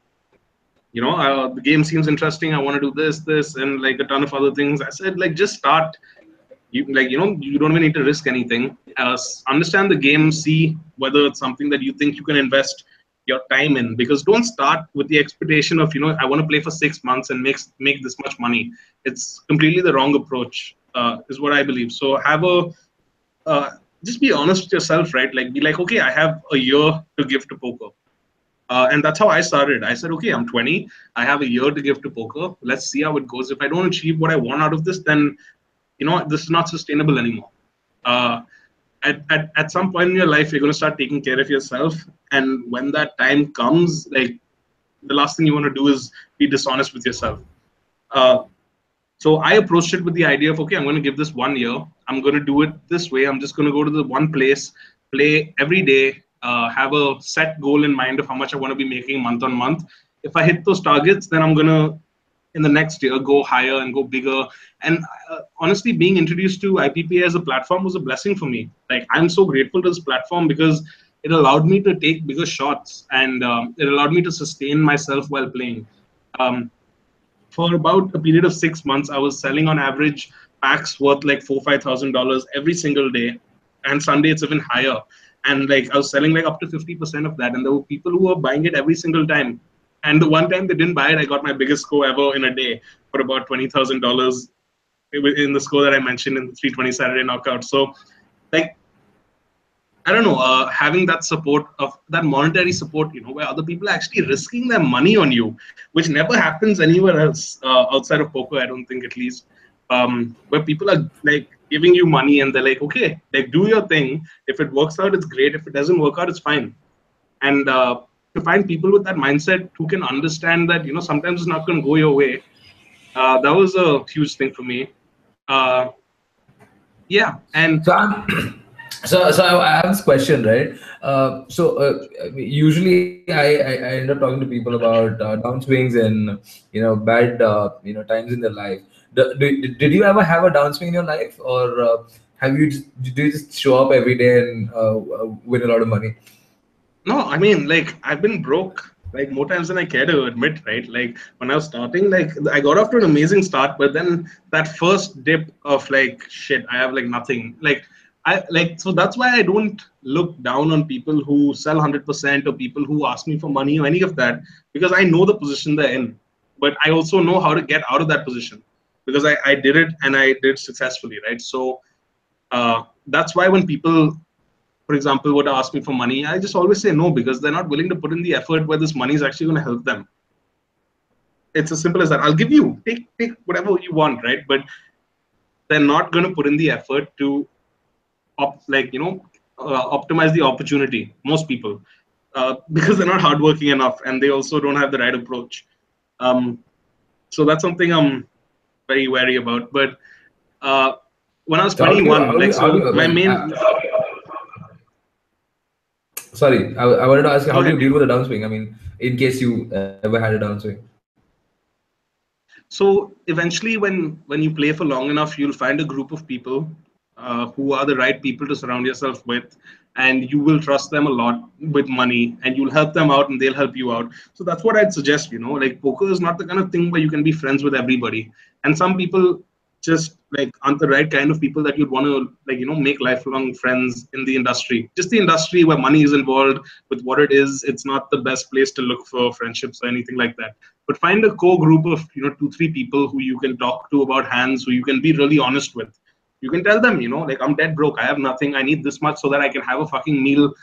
The game seems interesting. I want to do this, and like a ton of other things. I said, like, just start. You don't even need to risk anything. Understand the game, see whether it's something that you think you can invest your time in. Because don't start with the expectation of, I want to play for 6 months and make this much money. It's completely the wrong approach, is what I believe. So uh, just be honest with yourself, right? Like, be like, okay, I have a year to give to poker. And that's how I started. I said, okay, I'm 20. I have a year to give to poker. Let's see how it goes. If I don't achieve what I want out of this, then, this is not sustainable anymore. Uh, at some point in your life, you're going to start taking care of yourself. And when that time comes, like, the last thing you want to do is be dishonest with yourself. Uh, so I approached it with the idea of, okay, I'm going to give this 1 year. I'm going to do it this way. I'm just going to go to the one place, play every day, have a set goal in mind of how much I want to be making month on month. If I hit those targets, then I'm going to, in the next year, go higher and go bigger. And honestly, being introduced to IPPA as a platform was a blessing for me. Like, I'm so grateful to this platform because it allowed me to take bigger shots, and it allowed me to sustain myself while playing. Um, for about a period of 6 months, I was selling on average packs worth like $4,000-5,000 every single day, and Sunday it's even higher. And like, I was selling like up to 50% of that, and there were people who were buying it every single time. And the one time they didn't buy it, I got my biggest score ever in a day for about $20,000 in the score that I mentioned in the 320 Saturday knockout. So like, I don't know, having that support of that monetary support, where other people are actually risking their money on you, which never happens anywhere else outside of poker, I don't think, at least, where people are like giving you money and they're like, okay, like, do your thing. If it works out, it's great. If it doesn't work out, it's fine. And to find people with that mindset who can understand that, sometimes it's not going to go your way, that was a huge thing for me. Uh, yeah. And So I'm so I have this question, right? Usually I end up talking to people about downswings and bad times in their life. Did you ever have a downswing in your life, or have you just do you just show up every day and win a lot of money? no, I mean, like, I've been broke like more times than I care to admit, right? Like when I was starting, like I got off to an amazing start, but then that first dip of like shit, I have like nothing. Like I like so that's why I don't look down on people who sell 100% or people who ask me for money or any of that, because I know the position they're in, but I also know how to get out of that position because I did it and I did successfully, right? So that's why when people, for example, were to ask me for money, I just always say no because they're not willing to put in the effort where this money is actually going to help them. It's as simple as that. I'll give you, take whatever you want, right? But they're not going to put in the effort to optimize the opportunity. Most people, because they're not hardworking enough, and they also don't have the right approach. Um, so that's something I'm very wary about. But uh, when I was So 21, like how do so, you, my when, main. sorry, I wanted to ask you, Go how do you ahead. deal with a downswing? I mean, in case you ever had a downswing. So eventually, when you play for long enough, you'll find a group of people who are the right people to surround yourself with, and you will trust them a lot with money, and you'll help them out, and they'll help you out. So that's what I'd suggest. Like poker is not the kind of thing where you can be friends with everybody, and some people just like aren't the right kind of people that you'd want to like make lifelong friends in the industry. Just the industry where money is involved with what it is, it's not the best place to look for friendships or anything like that. But find a core group of 2 3 people who you can talk to about hands, who you can be really honest with. You can tell them, like, I'm dead broke, I have nothing, I need this much so that I can have a fucking meal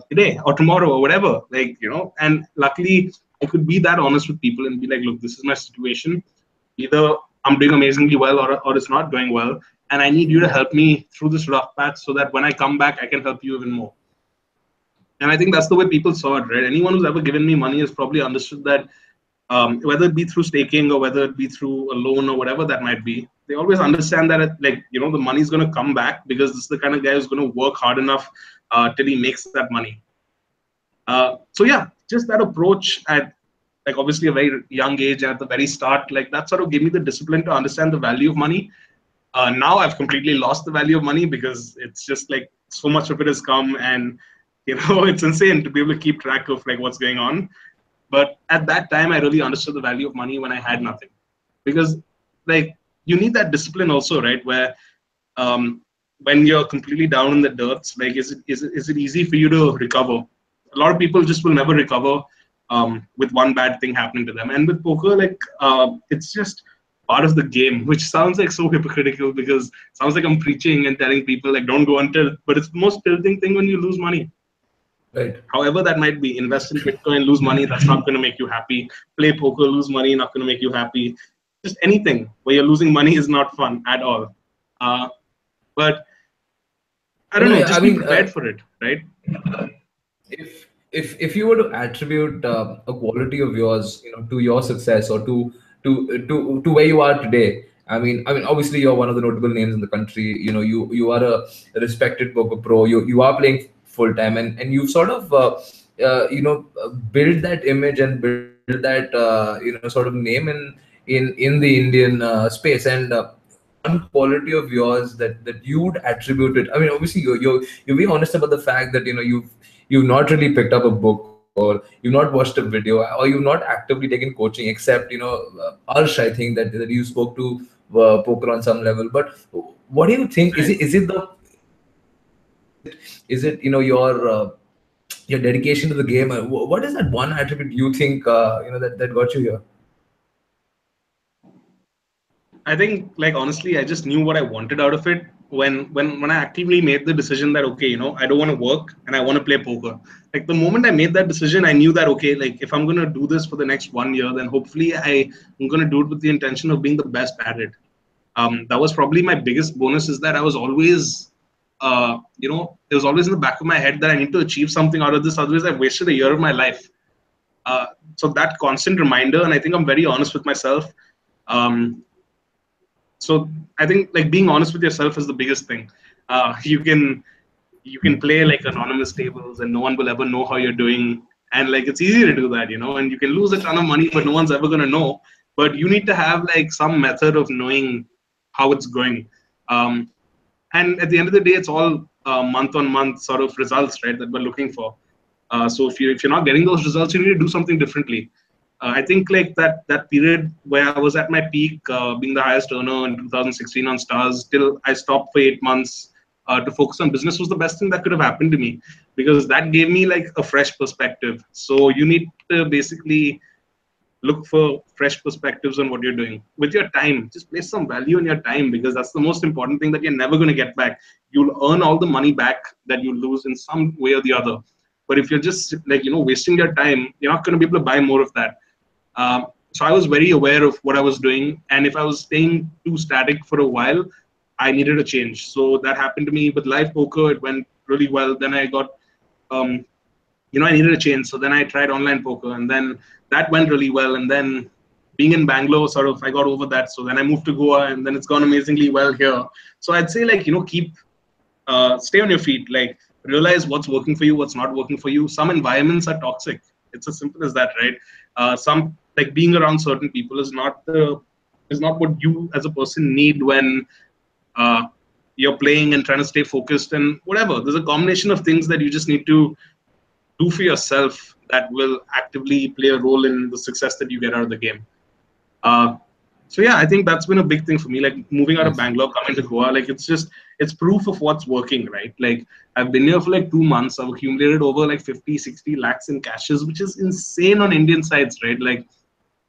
today or tomorrow or whatever, like, and luckily I could be that honest with people and be like, look, this is my situation. Either I'm doing amazingly well, or it's not going well, and I need you to help me through this rough patch so that when I come back I can help you even more. And I think that's the way people saw it, right? Anyone who's ever given me money has probably understood that, whether it be through staking or whether it be through a loan or whatever that might be, they always understand that like the money's going to come back because this is the kind of guy who's going to work hard enough till he makes that money. So yeah, just that approach at like obviously a very young age and at the very start, like that sort of gave me the discipline to understand the value of money. Now I've completely lost the value of money because it's just like so much of it has come, and it's insane to be able to keep track of like what's going on. But at that time, I really understood the value of money when I had nothing, because like you need that discipline also, right? Where um, when you're completely down in the dirt, like is it easy for you to recover? A lot of people just will never recover with one bad thing happening to them. And with poker, like it's just part of the game, which sounds like so hypocritical because it sounds like I'm preaching and telling people like don't go until, but it's the most tilting thing when you lose money. Right. However that might be. Invest in Bitcoin, lose money, that's not going to make you happy. Play poker, lose money, not going to make you happy. Just anything where you're losing money is not fun at all. But I don't No, know, yeah, I just be mean, prepared for it, right? if you were to attribute a quality of yours, to your success or to where you are today, I mean, obviously you're one of the notable names in the country. You are a respected poker pro. You are playing full time, and you've sort of build that image and build that sort of name in the Indian space. And one quality of yours that you would attribute it. I mean, obviously you're being honest about the fact that you've not really picked up a book, or you've not watched a video, or you've not actively taken coaching, except Arsh, I think that you spoke to poker on some level. But what do you think? Right. Is it your dedication to the game? What is that one attribute you think that got you here? I think, like honestly, I just knew what I wanted out of it when I actively made the decision that okay, I don't want to work and I want to play poker. Like the moment I made that decision, I knew that okay, like if I'm gonna do this for the next 1 year, then hopefully I'm gonna do it with the intention of being the best at it. That was probably my biggest bonus, is that I was always, it was always in the back of my head that I need to achieve something out of this, otherwise I've wasted a year of my life. Uh, so that constant reminder, and I think I'm very honest with myself. Um, so I think like being honest with yourself is the biggest thing. You can play like anonymous tables and no one will ever know how you're doing, and like it's easy to do that, and you can lose a ton of money but no one's ever going to know. But you need to have like some method of knowing how it's going. And at the end of the day, it's all month on month sort of results, right, that we're looking for. So if you're not getting those results, you need to do something differently. I think like that period where I was at my peak, being the highest earner in 2016 on Stars, till I stopped for 8 months to focus on business, was the best thing that could have happened to me, because that gave me like a fresh perspective. So you need to basically look for fresh perspectives on what you're doing with your time. Just place some value in your time, because that's the most important thing that you're never going to get back. You'll earn all the money back that you lose in some way or the other, but if you're just like wasting your time, you're not going to be able to buy more of that. So I was very aware of what I was doing, and if I was staying too static for a while, I needed a change. So that happened to me with live poker. It went really well. Then I got um, I needed a change. So then I tried online poker, and then that went really well. And then being in Bangalore, sort of, I got over that. So then I moved to Goa, and then it's gone amazingly well here. So I'd say, like, keep stay on your feet. Like, realize what's working for you, what's not working for you. Some environments are toxic. It's as simple as that, right? Some, like, being around certain people is not what you as a person need when uh, you're playing and trying to stay focused and whatever. There's a combination of things that you just need to do for yourself that will actively play a role in the success that you get out of the game. Uh, so yeah, I think that's been a big thing for me. Like, moving out of Nice. Bangalore, coming to Goa, like, it's proof of what's working, right? Like, I've been here for like 2 months. I've accumulated over like 50, 60 lakhs in cashes, which is insane on Indian sides, right? Like,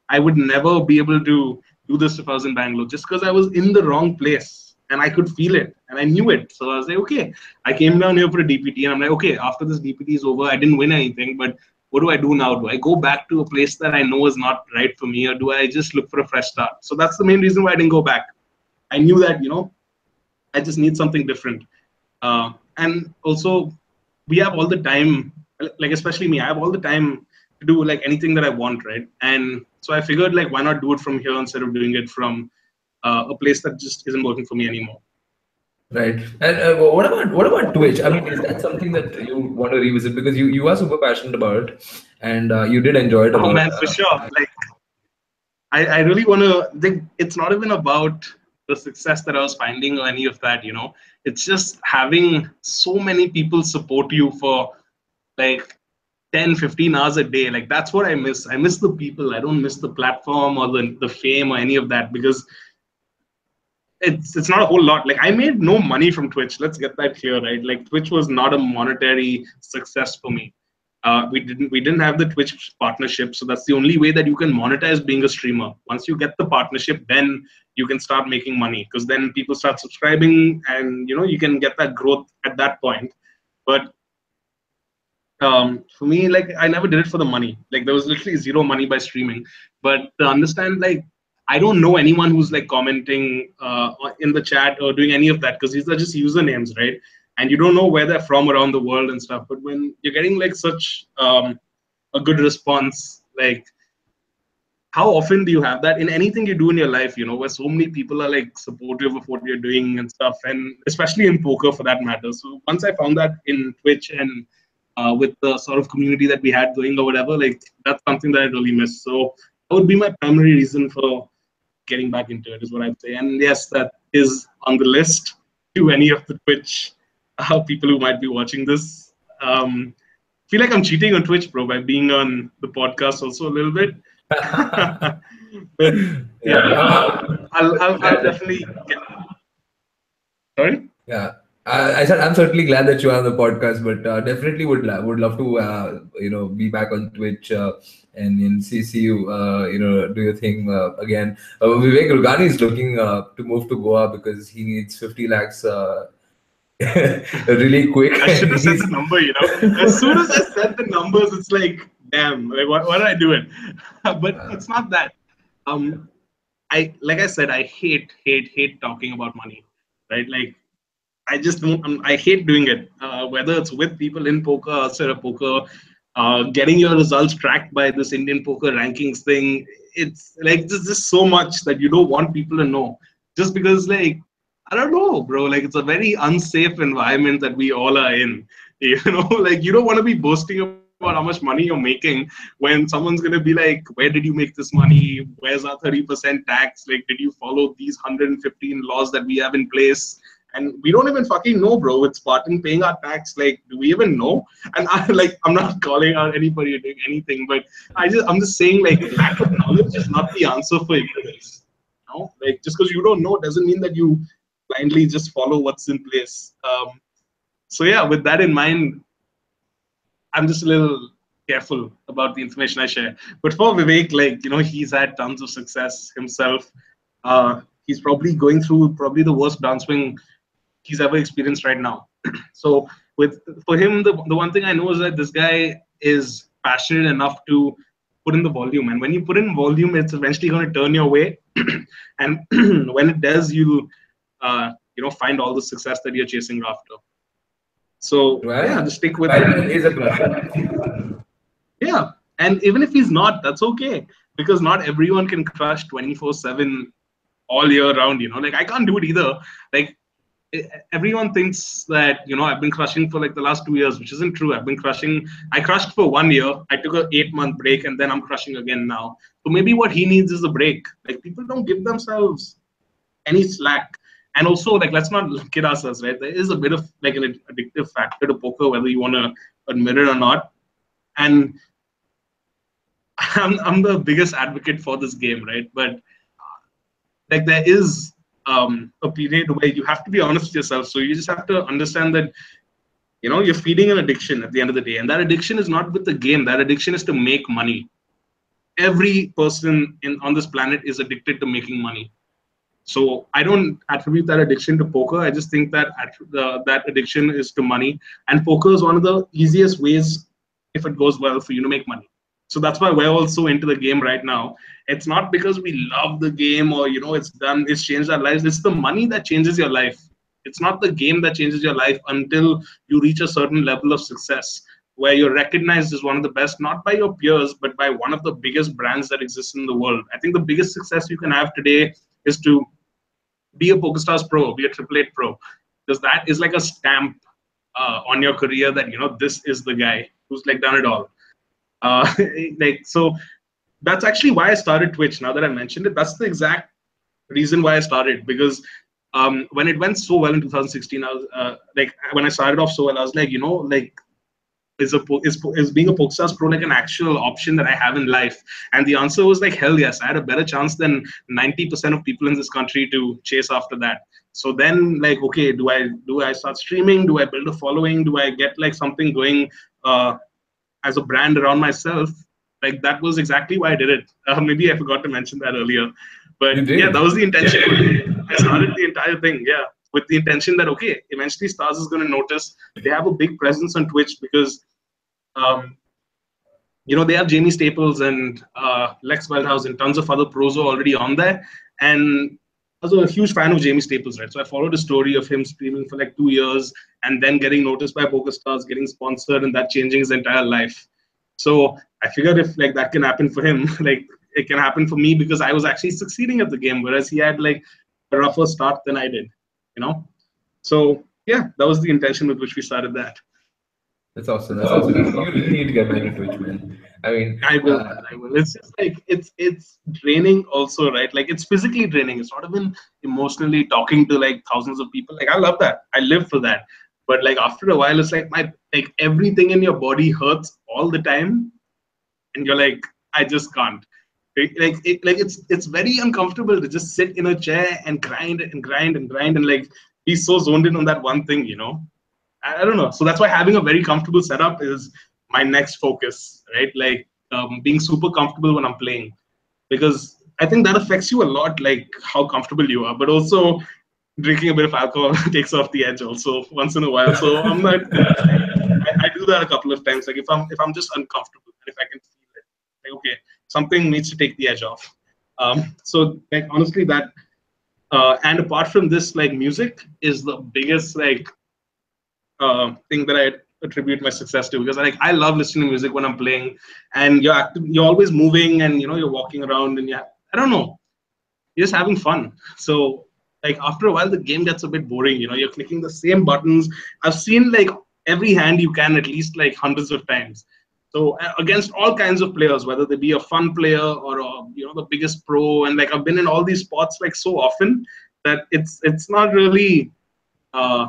I would never be able to do this if I was in Bangalore, just because I was in the wrong place and I could feel it and I knew it. So I was like, okay, I came down here for a DPT, and I'm like, okay, after this DPT is over, I didn't win anything, but what do I do now? Do I go back to a place that I know is not right for me, or do I just look for a fresh start? So that's the main reason why I didn't go back. I knew that, I just need something different. And also, we have all the time, like, especially me, I have all the time to do like anything that I want, right? And so I figured, like, why not do it from here instead of doing it from a place that just isn't working for me anymore. Right. And what about Twitch? I mean, is that something that you want to revisit, because you are super passionate about it, and you did enjoy it a Oh lot. man, for sure. Like, I really want to think it's not even about the success that I was finding or any of that. It's just having so many people support you for like 10, 15 hours a day. Like, that's what I miss. I miss the people. I don't miss the platform or the fame or any of that, because it's not a whole lot. Like, I made no money from Twitch. Let's get that clear, right? Like, Twitch was not a monetary success for me. We didn't have the Twitch partnership, so that's the only way that you can monetize being a streamer. Once you get the partnership, then you can start making money, because then people start subscribing, and you can get that growth at that point. But for me, like, I never did it for the money. Like, there was literally zero money by streaming. But to understand, like, I don't know anyone who's like commenting in the chat or doing any of that, because these are just usernames, right? And you don't know where they're from around the world and stuff. But when you're getting like such a good response, like, how often do you have that in anything you do in your life, where so many people are like supportive of what you're doing and stuff, and especially in poker for that matter. So once I found that in Twitch, and with the sort of community that we had going or whatever, like, that's something that I really miss. So that would be my primary reason for getting back into it, is what I'd say. And yes, that is on the list to any of the Twitch people who might be watching this. Feel like I'm cheating on Twitch, bro, by being on the podcast also a little bit. But Yeah. yeah, I'll Glad that- definitely get. Sorry. yeah. I said I'm certainly glad that you are on the podcast, but definitely would love to be back on Twitch, and see you do your thing again. Vivek Rugani is looking to move to Goa because he needs 50 lakhs really quick, I should and have said he's the number. As soon as I said the numbers, it's like, damn, like, why did I do it? But it's not that. Um, like I said, I hate talking about money, right? Like, I just don't. I hate doing it. Whether it's with people in poker, outside of poker, getting your results tracked by this Indian poker rankings thing. It's like, there's just so much that you don't want people to know, just because, like, I don't know, bro. Like, it's a very unsafe environment that we all are in. Like, you don't want to be boasting about how much money you're making when someone's gonna be like, "Where did you make this money? Where's our 30% tax? Like, did you follow these 115 laws that we have in place?" and we don't even fucking know, bro. With Spartan paying our tax, like, do we even know? And I'm not calling out anybody doing anything, but I'm just saying, like, lack of knowledge is not the answer for ignorance. You know, like, just because you don't know doesn't mean that you blindly just follow what's in place. So yeah, with that in mind, I'm just a little careful about the information I share. But for Vivek, like, he's had tons of success himself. He's probably going through probably the worst downswing he's ever experienced right now. So for him, the one thing I know is that this guy is passionate enough to put in the volume. And when you put in volume, it's eventually going to turn your way. And when it does, you'll find all the success that you're chasing after. So yeah, Well, just stick with Spider-Man is a it. crusher. Yeah, and even if he's not, that's okay, because not everyone can crush 24/7 all year round. Like, I can't do it either. Like, everyone thinks that I've been crushing for like the last 2 years, which isn't true. I crushed for 1 year. I took a 8-month break, and then I'm crushing again now. So maybe what he needs is a break. Like, people don't give themselves any slack. And also, like, let's not kid ourselves, right? There is a bit of like an addictive factor to poker, whether you want to admit it or not. And I'm the biggest advocate for this game, right? But like, there is a period where you have to be honest with yourself. So you just have to understand that you're feeding an addiction at the end of the day, and that addiction is not with the game. That addiction is to make money. Every person on this planet is addicted to making money. So I don't attribute that addiction to poker. I just think that that addiction is to money, and poker is one of the easiest ways, if it goes well, for you to make money. So that's why we're also into the game right now. It's not because we love the game, or it's changed our lives. It's the money that changes your life. It's not the game that changes your life until you reach a certain level of success where you're recognized as one of the best, not by your peers, but by one of the biggest brands that exists in the world. I think the biggest success you can have today is to be a PokerStars Pro, be a Triple Eight Pro, because that is like a stamp on your career that this is the guy who's like done it all. Uh, like, so that's actually why I started Twitch. Now that I mentioned it, that's the exact reason why I started, because when it went so well in 2016, I was like, when I started off so well, I was like, like, is being a PokerStars Pro like an actual option that I have in life? And the answer was like, hell yes. I had a better chance than 90% of people in this country to chase after that. So then, like, okay, do I start streaming? Do I build a following? Do I get like something going as a brand around myself? Like, that was exactly why I did it. Maybe I forgot to mention that earlier, but You yeah, that did. was the intention. I started the entire thing, yeah, with the intention that, okay, eventually Stars is going to notice. They have a big presence on Twitch because um, they have Jamie Staples and Lex Wildhouse and tons of other pros who are already on there. And I was a huge fan of Jamie Staples, right? So I followed a story of him streaming for like 2 years and then getting noticed by PokerStars, getting sponsored, and that changing his entire life. So I figured if like that can happen for him, like it can happen for me, because I was actually succeeding at the game, whereas he had like a rougher start than I did, you know? So yeah, that was the intention with which we started that. That's awesome. That's awesome. You really need to get back into Twitch, man. I mean, I will, man. I will. It's just like it's draining also, right? Like, it's physically draining. It's not even emotionally talking to like thousands of people. Like, I love that. I live for that. But like, after a while, it's like everything in your body hurts all the time, and you're like, I just can't. It's very uncomfortable to just sit in a chair and grind and grind and grind and like be so zoned in on that one thing. I don't know. So that's why having a very comfortable setup is my next focus, right? Like, being super comfortable when I'm playing, because I think that affects you a lot, like how comfortable you are. But also, drinking a bit of alcohol takes off the edge also once in a while. So I'm not. I do that a couple of times. Like, if I'm just uncomfortable and if I can feel it, like, okay, something needs to take the edge off. So like, honestly, that and apart from this, like, music is the biggest like thing that I attribute my success to, because like I love listening to music when I'm playing, and you're active, you're always moving, and you're walking around, and I don't know, you're just having fun. So like, after a while, the game gets a bit boring. You're clicking the same buttons. I've seen like every hand you can at least like hundreds of times. So against all kinds of players, whether they be a fun player or the biggest pro, and like I've been in all these spots like so often that it's not really uh,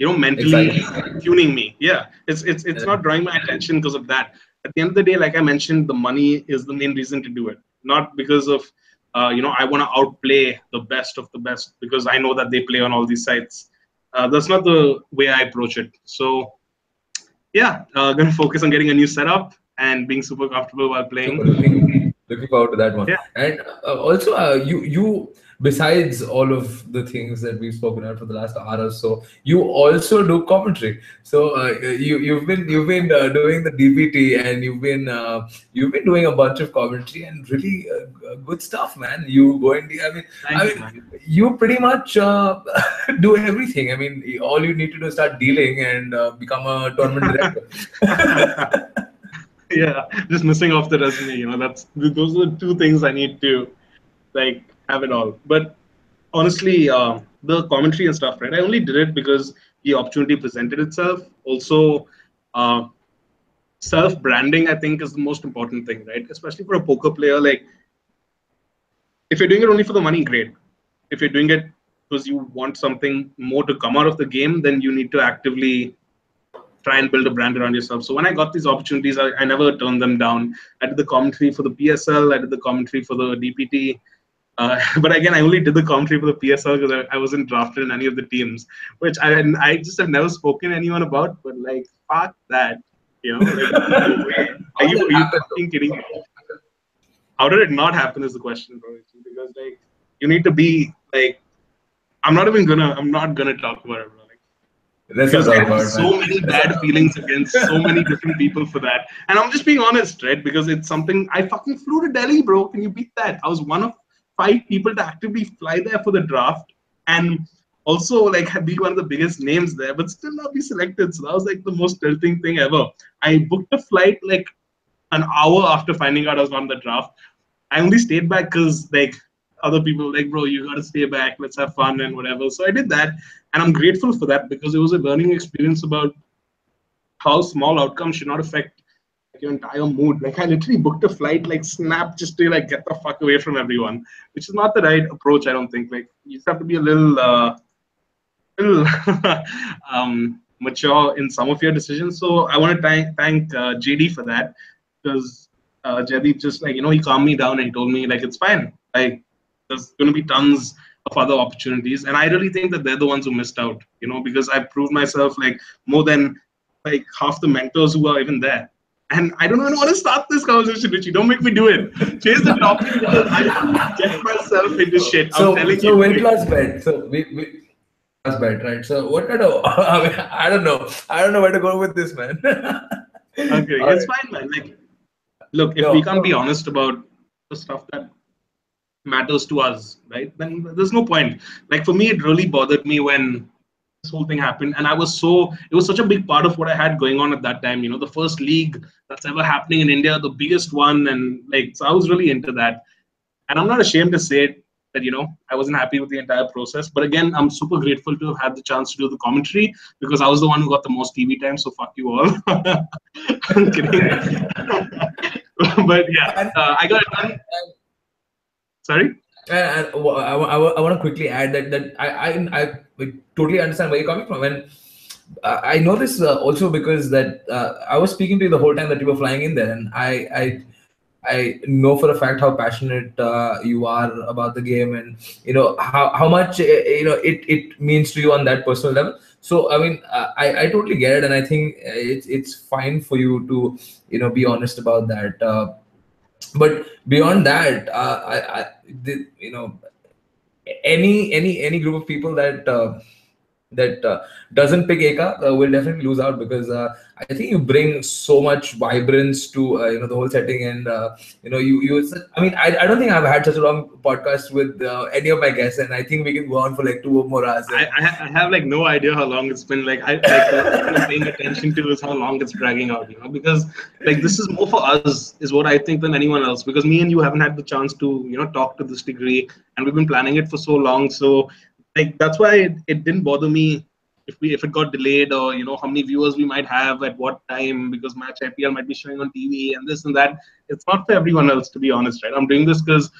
mentally Exactly. tuning me. Yeah, it's not drawing my attention because of that. At the end of the day, like I mentioned, the money is the main reason to do it, not because of I want to outplay the best of the best because I know that they play on all these sites. That's not the way I approach it. So yeah, gonna focus on getting a new setup and being super comfortable while Super playing. looking forward to that one. Yeah, And also, you besides all of the things that we've spoken about for the last hour or so, you also do commentary. So you've been doing the DPT, and you've been doing a bunch of commentary and really good stuff, man. You go in the, I thank you, mean, man. you pretty much do everything. I mean, all you need to do is start dealing and become a tournament director. Yeah, just missing off the resume. That's those are the two things I need to like have it all. But honestly, the commentary and stuff, right? I only did it because the opportunity presented itself. Also, uh, self branding, I think, is the most important thing, right? Especially for a poker player. Like, if you're doing it only for the money, great. If you're doing it because you want something more to come out of the game, then you need to actively try and build a brand around yourself. So when I got these opportunities, I never turned them down. I did the commentary for the PSL, I did the commentary for the DPT. But again, I only did the commentary for the PSL because I wasn't drafted in any of the teams, which I just have never spoken to anyone about. But like, fuck that, like no way. How did Are that you happen, fucking kidding me? How did it not happen is the question, bro. Because like you need to be like, I'm not gonna talk about it, bro. Like, let's not because I talk have about it, man. so many bad feelings against so many different people for that. And I'm just being honest, right? Because it's something I fucking flew to Delhi, bro. Can you beat that? I was one of 5 people to actively fly there for the draft and also like be one of the biggest names there, but still not be selected. So that was like the most tilting thing ever. I booked a flight like an hour after finding out I was on the draft. I only stayed back because like other people were like, bro, you gotta stay back, let's have fun and whatever. So I did that, and I'm grateful for that because it was a learning experience about how small outcomes should not affect like, your entire mood. Like I literally booked a flight like snap just to like get the fuck away from everyone, which is not the right approach. I don't think. Like you just have to be a little mature in some of your decisions. So I want to thank JD for that because JD just like he calmed me down and he told me like it's fine. Like there's going to be tons of other opportunities, and I really think that they're the ones who missed out. Because I proved myself like more than like half the mentors who are even there. And I don't even want to start this conversation, Richie. Don't make me do it. Change the topic because I get myself into shit. I'm So telling so you. weight loss bet. So we weight loss bet, right? So what kind of I mean, I don't know. I don't know where to go with this, man. Okay, All it's right. fine, man. Like, look, if we No. can't be honest about the stuff that matters to us, right? Then there's no point. Like for me, it really bothered me when this whole thing happened, and it was such a big part of what I had going on at that time. The first league that's ever happening in India, the biggest one, and like so I was really into that. And I'm not ashamed to say it that I wasn't happy with the entire process. But again, I'm super grateful to have had the chance to do the commentary because I was the one who got the most TV time. So fuck you all. I'm kidding. But yeah, And, I got it done. Sorry. I want to quickly add that I totally understand where you're coming from, and I know this also because that I was speaking to you the whole time that you were flying in there, and I know for a fact how passionate you are about the game, and how much it means to you on that personal level. So I mean, I totally get it, and I think it's fine for you to be honest about that. But beyond that, any group of people that doesn't pick Eka will definitely lose out because I think you bring so much vibrance to the whole setting, and I mean I don't think I've had such a long podcast with any of my guests, and I think we can go on for like 2 or more hours. And I have like no idea how long it's been. Like I like the last thing I'm paying attention to is how long it's dragging out. Because like this is more for us, is what I think, than anyone else. Because me and you haven't had the chance to talk to this degree, and we've been planning it for so long. So like that's why it didn't bother me if it got delayed, or how many viewers we might have at what time, because match IPL might be showing on TV and this and that. It's not for everyone else, to be honest, right? I'm doing this because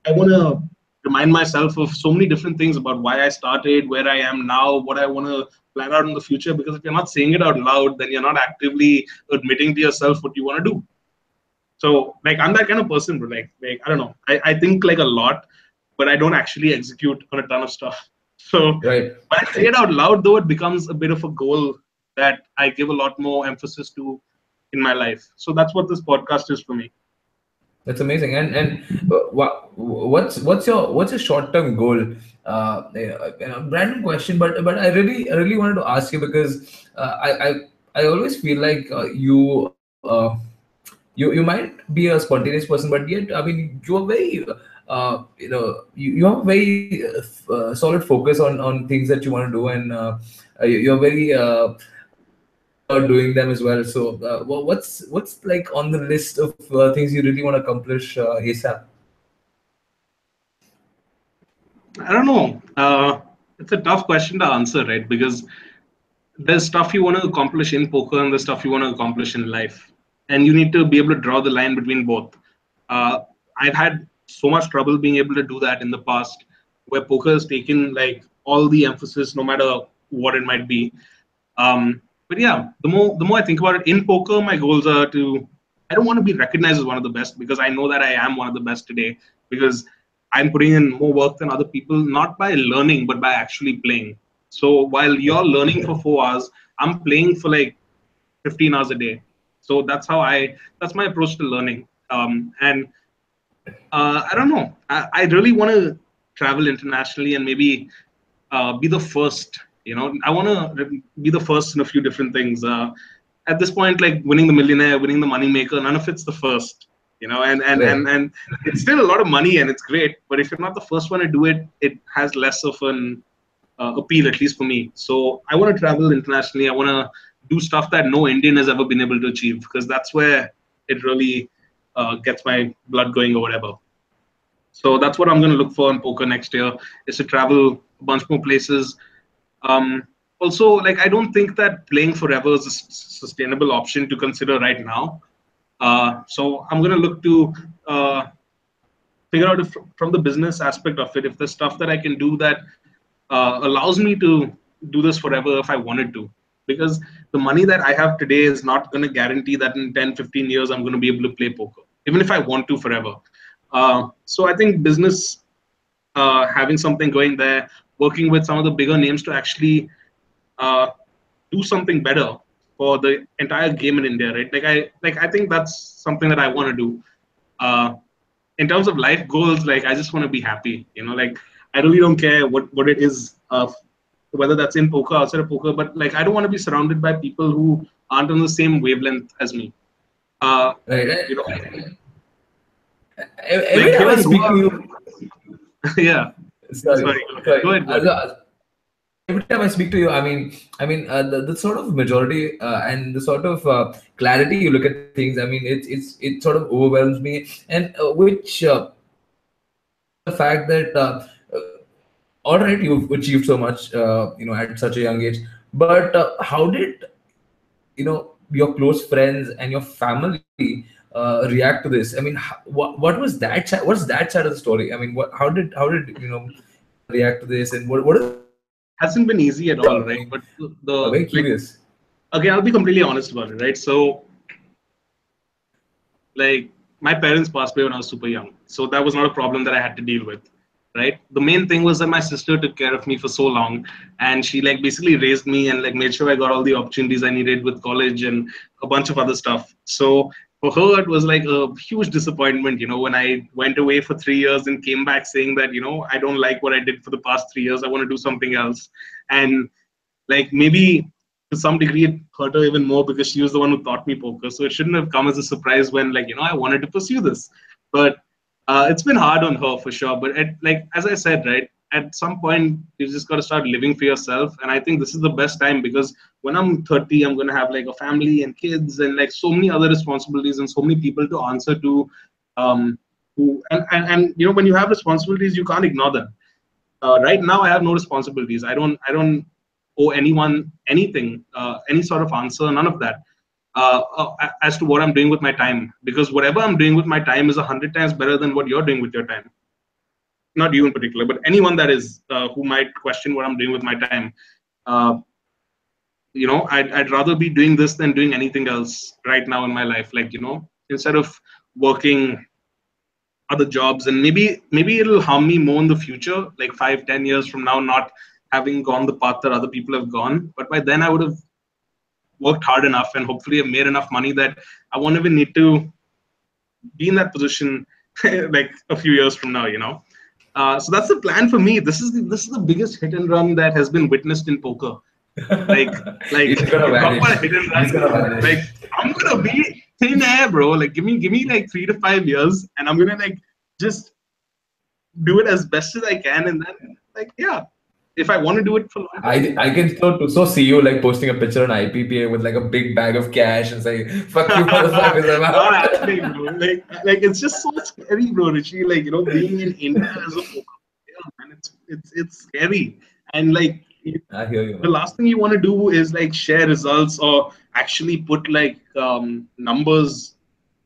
I want to remind myself of so many different things about why I started, where I am now, what I want to plan out in the future. Because if you're not saying it out loud, then you're not actively admitting to yourself what you want to do. So like I'm that kind of person, bro. Like I don't know. I think like a lot, but I don't actually execute on a ton of stuff. So Right. when I say it out loud, though, it becomes a bit of a goal that I give a lot more emphasis to in my life. So that's what this podcast is for me. That's amazing. What's your short term goal? Random question, but I really wanted to ask you because I always feel like you might be a spontaneous person, but yet I mean you are very you have a very solid focus on things that you want to do, and you're very passionate about doing them as well. So what's like on the list of things you really want to accomplish ASAP? I don't know. It's a tough question to answer, right? Because there's stuff you want to accomplish in poker and there's stuff you want to accomplish in life, and you need to be able to draw the line between both. uh, I've had so much trouble being able to do that in the past, where poker has taken like all the emphasis no matter what it might be. But yeah, the more I think about it, in poker my goals are to, I don't want to be recognized as one of the best, because I know that I am one of the best today, because I'm putting in more work than other people, not by learning but by actually playing. So while you're learning for 4 hours, I'm playing for like 15 hours a day. So that's my approach to learning. And I don't know. I really want to travel internationally and maybe be the first. I want to be the first in a few different things. At this point, like winning the millionaire, winning the money maker, none of it's the first. And it's still a lot of money and it's great. But if you're not the first one to do it, it has less of an appeal, at least for me. So I want to travel internationally. I want to do stuff that no Indian has ever been able to achieve, because that's where it really gets my blood going or whatever. So that's what I'm going to look for in poker next year, is to travel a bunch more places. Um, Also, like I don't think that playing forever is a sustainable option to consider right now. So I'm going to look to figure out if, from the business aspect of it, if there's stuff that I can do that allows me to do this forever if I wanted to. Because the money that I have today is not going to guarantee that in 10, 15 years I'm going to be able to play poker, even if I want to forever. So I think business, having something going there, working with some of the bigger names to actually uh, do something better for the entire game in India, right? I think that's something that I want to do. Uh, in terms of life goals, like I just want to be happy. Like I really don't care what it is, whether that's in poker, outside of poker. But like I don't want to be surrounded by people who aren't on the same wavelength as me. Uh, Right. you know, Every like time I given who speak to I'm, you, yeah. sorry, Sorry, go ahead. Go sorry. ahead. Go ahead. Every time I speak to you, the sort of majority and the sort of clarity you look at things. I mean, it sort of overwhelms me, and which comes from the fact that all right, you've achieved so much, at such a young age. But how did your close friends and your family react to this? I mean, what was that side? What's that side of the story? I mean, how did everyone react to this, and what are the things that they Hasn't been easy at all, I right? mean, But I'm the very like curious. again, I'll be completely honest about it, right? So like my parents passed away when I was super young, so that was not a problem that I had to deal with, right? The main thing was that my sister took care of me for so long, and she like basically raised me and like made sure I got all the opportunities I needed with college and a bunch of other stuff. So for her, it was like a huge disappointment, when I went away for 3 years and came back saying that, I don't like what I did for the past 3 years. I want to do something else. And like maybe to some degree it hurt her even more because she was the one who taught me poker. So it shouldn't have come as a surprise when like I wanted to pursue this. But it's been hard on her for sure. But like as I said, right, at some point you just got to start living for yourself. And I think this is the best time, because when I'm 30, I'm going to have like a family and kids and like so many other responsibilities and so many people to answer to. Who and when you have responsibilities, you can't ignore them. Right now I have no responsibilities. I don't owe anyone anything, any sort of answer, none of that, as to what I'm doing with my time, because whatever I'm doing with my time is 100 times better than what you're doing with your time. not you in particular, but anyone that is who might question what I'm doing with my time. Uh, I'd rather be doing this than doing anything else right now in my life. Like, instead of working other jobs, and maybe it'll harm me more in the future, like 5-10 years from now, not having gone the path that other people have gone. But by then I would have worked hard enough and hopefully have made enough money that I won't even need to be in that position like a few years from now. So that's the plan for me. This is the biggest hit and run that has been witnessed in poker. Like, like He's gonna talk about a vanish. hit and He's run. gonna Like, vanish. I'm gonna be thin air, bro. Like, give me like 3 to 5 years, and I'm gonna like just do it as best as I can, and then like yeah, if I want to do it for long term, I can so see you like posting a picture on IPPA with like a big bag of cash and saying "fuck you, motherfuckers, I'm not out." happening, bro. Like it's just so scary, bro. Richie, like being in India as a poker player, man, it's scary, and like I hear you, the man. last thing you want to do is like share results or actually put like numbers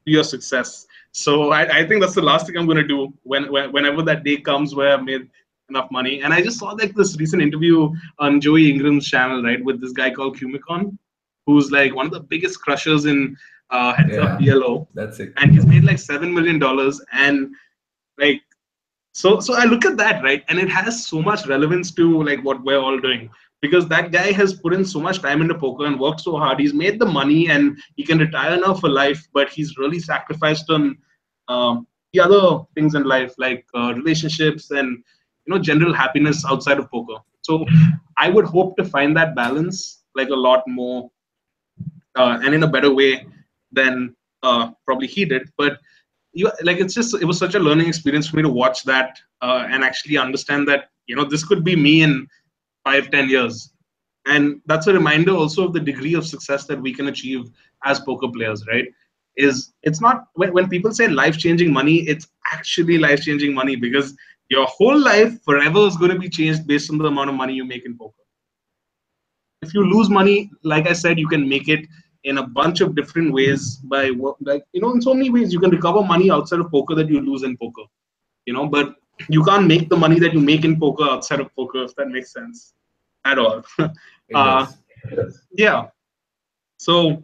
to your success. So I think that's the last thing I'm going to do whenever that day comes where I made enough money. And I just saw like this recent interview on Joey Ingram's channel, right, with this guy called Kumikon, who's like one of the biggest crushers in heads up Yeah, PLO, that's it. and he's made like $7 million. And like so I look at that, right, and it has so much relevance to like what we're all doing, because that guy has put in so much time into poker and worked so hard. He's made the money and he can retire now for life, but he's really sacrificed on the other things in life, like relationships and general happiness outside of poker. So I would hope to find that balance like a lot more and in a better way than probably he did. But like it was such a learning experience for me to watch that and actually understand that this could be me in 5-10 years. And that's a reminder also of the degree of success that we can achieve as poker players, right? It's not when people say life changing money, it's actually life changing money, because your whole life forever is going to be changed based on the amount of money you make in poker. If you lose money, like I said, you can make it in a bunch of different ways by like in so many ways you can recover money outside of poker that you lose in poker. But you can't make the money that you make in poker outside of poker, if that makes sense at all. It uh, does. yeah. So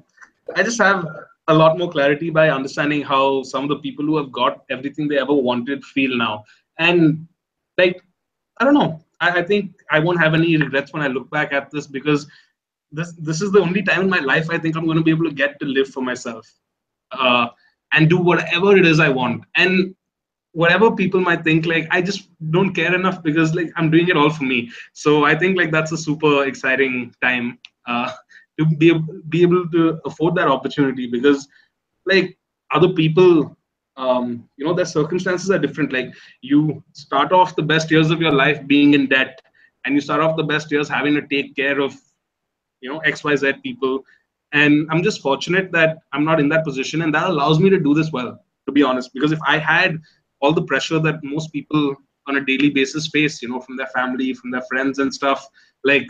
I just have a lot more clarity by understanding how some of the people who have got everything they ever wanted feel now. And like, I don't know. I think I won't have any regrets when I look back at this, because this is the only time in my life I think I'm going to be able to get to live for myself uh, and do whatever it is I want. And whatever people might think, like I just don't care enough, because like I'm doing it all for me. So I think like that's a super exciting time to be able to afford that opportunity, because like other people their circumstances are different. Like you start off the best years of your life being in debt, and you start off the best years having to take care of XYZ people. And I'm just fortunate that I'm not in that position, and that allows me to do this well, to be honest. Because if I had all the pressure that most people on a daily basis face, from their family, from their friends and stuff, like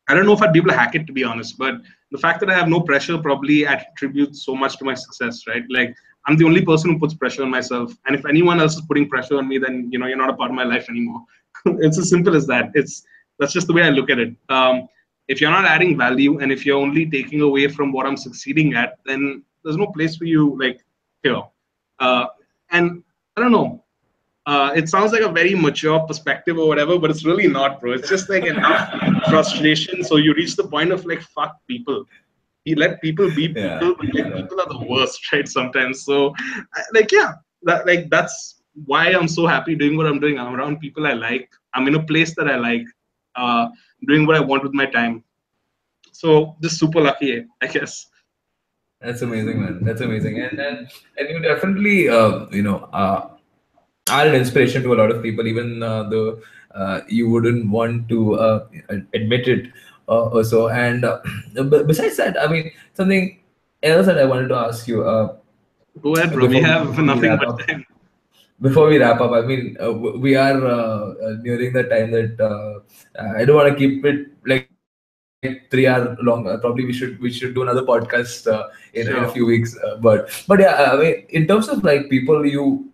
I don't know if I'd be able to hack it, to be honest. But the fact that I have no pressure probably attributes so much to my success, right? Like I'm the only person who puts pressure on myself, and if anyone else is putting pressure on me, then you're not a part of my life anymore. It's as simple as that. That's just the way I look at it. If you're not adding value, and if you're only taking away from what I'm succeeding at, then there's no place for you like here. Uh, and I don't know. It sounds like a very mature perspective or whatever, but it's really not, bro. It's just like enough frustration. So you reach the point of like, fuck people. You let people be Yeah, people, but like people are the worst, right? Sometimes. So, like, yeah, that's why I'm so happy doing what I'm doing. I'm around people I like. I'm in a place that I like. Uh, Doing what I want with my time. So just super lucky, I guess. that's amazing, man. That's amazing, and you definitely are an inspiration to a lot of people, even though you wouldn't want to admit it or so. And but besides that, I mean, something else that I wanted to ask you Go ahead, bro. We before have before we nothing wrap but up. time. Before we wrap up, I mean, we are nearing the time that I don't want to keep it like 3 hour long. Probably we should do another podcast in a few Sure. weeks. But yeah, I mean, in terms of like people you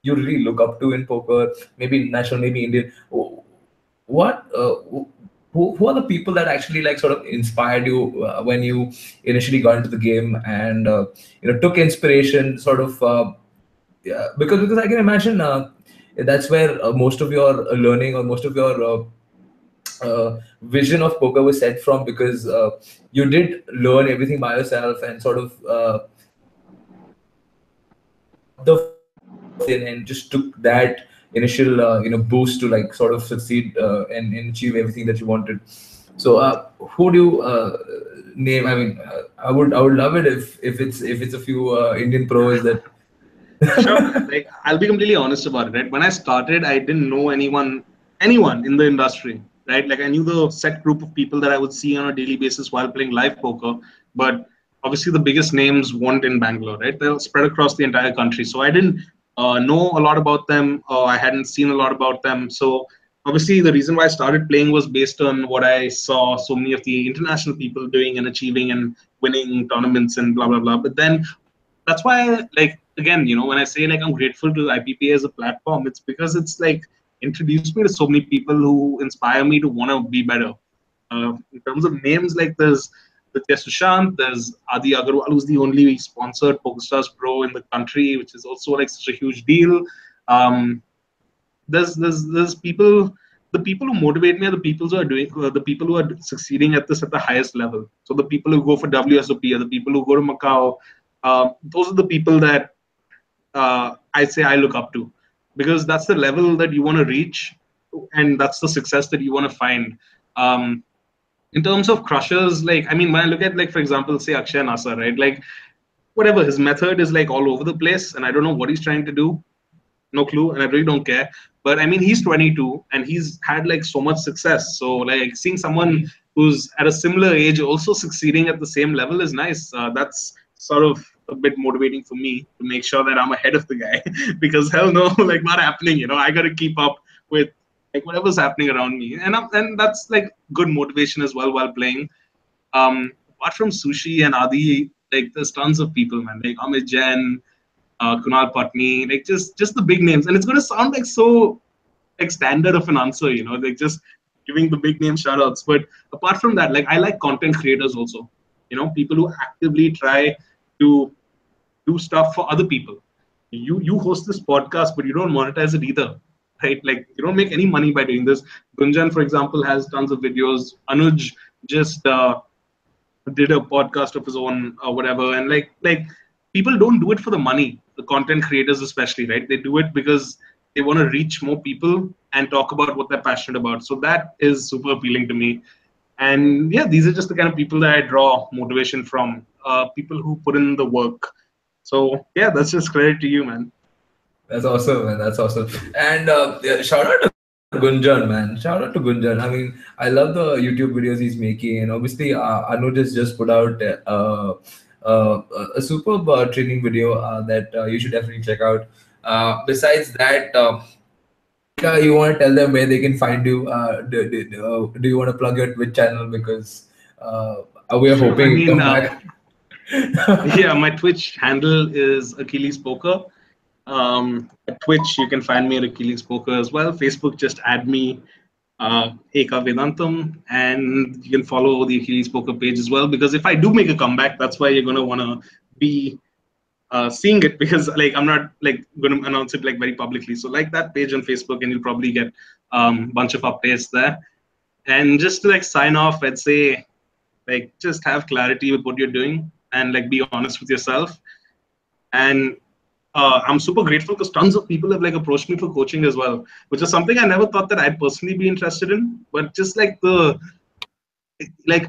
you really look up to in poker? Maybe national, maybe Indian. What who are the people that actually like sort of inspired you when you initially got into the game and took inspiration sort of yeah, because I can imagine that's where most of your learning or most of your vision of poker was set from, because you did learn everything by yourself and sort of got the first in and just took that initial boost to like sort of succeed and achieve everything that you wanted. So who do you name? I mean, I would love it if it's a few Indian pros that Sure. Like, I'll be completely honest about it, right? When I started, I didn't know anyone in the industry, right? Like, I knew the set group of people that I would see on a daily basis while playing live poker, but obviously the biggest names weren't in Bangalore, right? They're spread across the entire country. So I didn't know a lot about them, or I hadn't seen a lot about them. So obviously the reason why I started playing was based on what I saw so many of the international people doing and achieving and winning tournaments and blah blah blah. But then that's why, like, again, when I say like I'm grateful to IPPA as a platform, it's because it's like introduced me to so many people who inspire me to want to be better. In terms of names, like there's Vidya Sushant, there's Adi Agarwal, who's the only sponsored PokerStars Pro in the country, which is also like such a huge deal. Um, there's people. The people who motivate me are the people who are succeeding at this at the highest level. So the people who go for WSOP are the people who go to Macau. Those are the people that I say I look up to, because that's the level that you want to reach, and that's the success that you want to find. Um, in terms of crushers, like, I mean, when I look at, like, for example, say Akshay Nasa, right? Like, whatever, his method is like all over the place, and I don't know what he's trying to do, no clue, and I really don't care. But I mean, he's 22 and he's had like so much success. So like seeing someone who's at a similar age also succeeding at the same level is nice. That's sort of a bit motivating for me to make sure that I'm ahead of the guy, because hell no, like, not happening. I got to keep up with like whatever's happening around me, and that's like good motivation as well while playing. Apart from Sushi and Adi, like there's tons of people, man. Like Amit Jain, Kunal Patni, like just the big names. And it's going to sound like so like standard of an answer, like just giving the big name shout outs. But apart from that, like I like content creators also, people who actively try to do stuff for other people. You host this podcast, but you don't monetize it either, right? Like you don't make any money by doing this. Gunjan, for example, has tons of videos. Anuj just did a podcast of his own or whatever, and like people don't do it for the money, the content creators especially, right? They do it because they want to reach more people and talk about what they're passionate about. So that is super appealing to me. And yeah, these are just the kind of people that I draw motivation from, people who put in the work. So yeah, that's just credit to you, man. That's awesome, man. That's awesome. And yeah, shout out to Gunjan, man. Shout out to Gunjan. I mean, I love the YouTube videos he's making, and obviously, Anuj has just put out a superb training video that you should definitely check out. Besides that, Eka, you want to tell them where they can find you? Do you want to plug your Twitch channel, because we are Sure. I hoping you mean, come back? yeah, my Twitch handle is Achilles Poker. At Twitch, you can find me at Achilles Poker as well. Facebook, just add me, Eka Vedantham, and you can follow the Achilles Poker page as well. Because if I do make a comeback, that's why you're gonna wanna be seeing it, because like I'm not like going to announce it like very publicly. So like that page on Facebook, and you'll probably get bunch of updates there. And just to like sign off, I'd say like just have clarity with what you're doing and like be honest with yourself. And I'm super grateful because tons of people have like approached me for coaching as well, which is something I never thought that I'd personally be interested in. But just like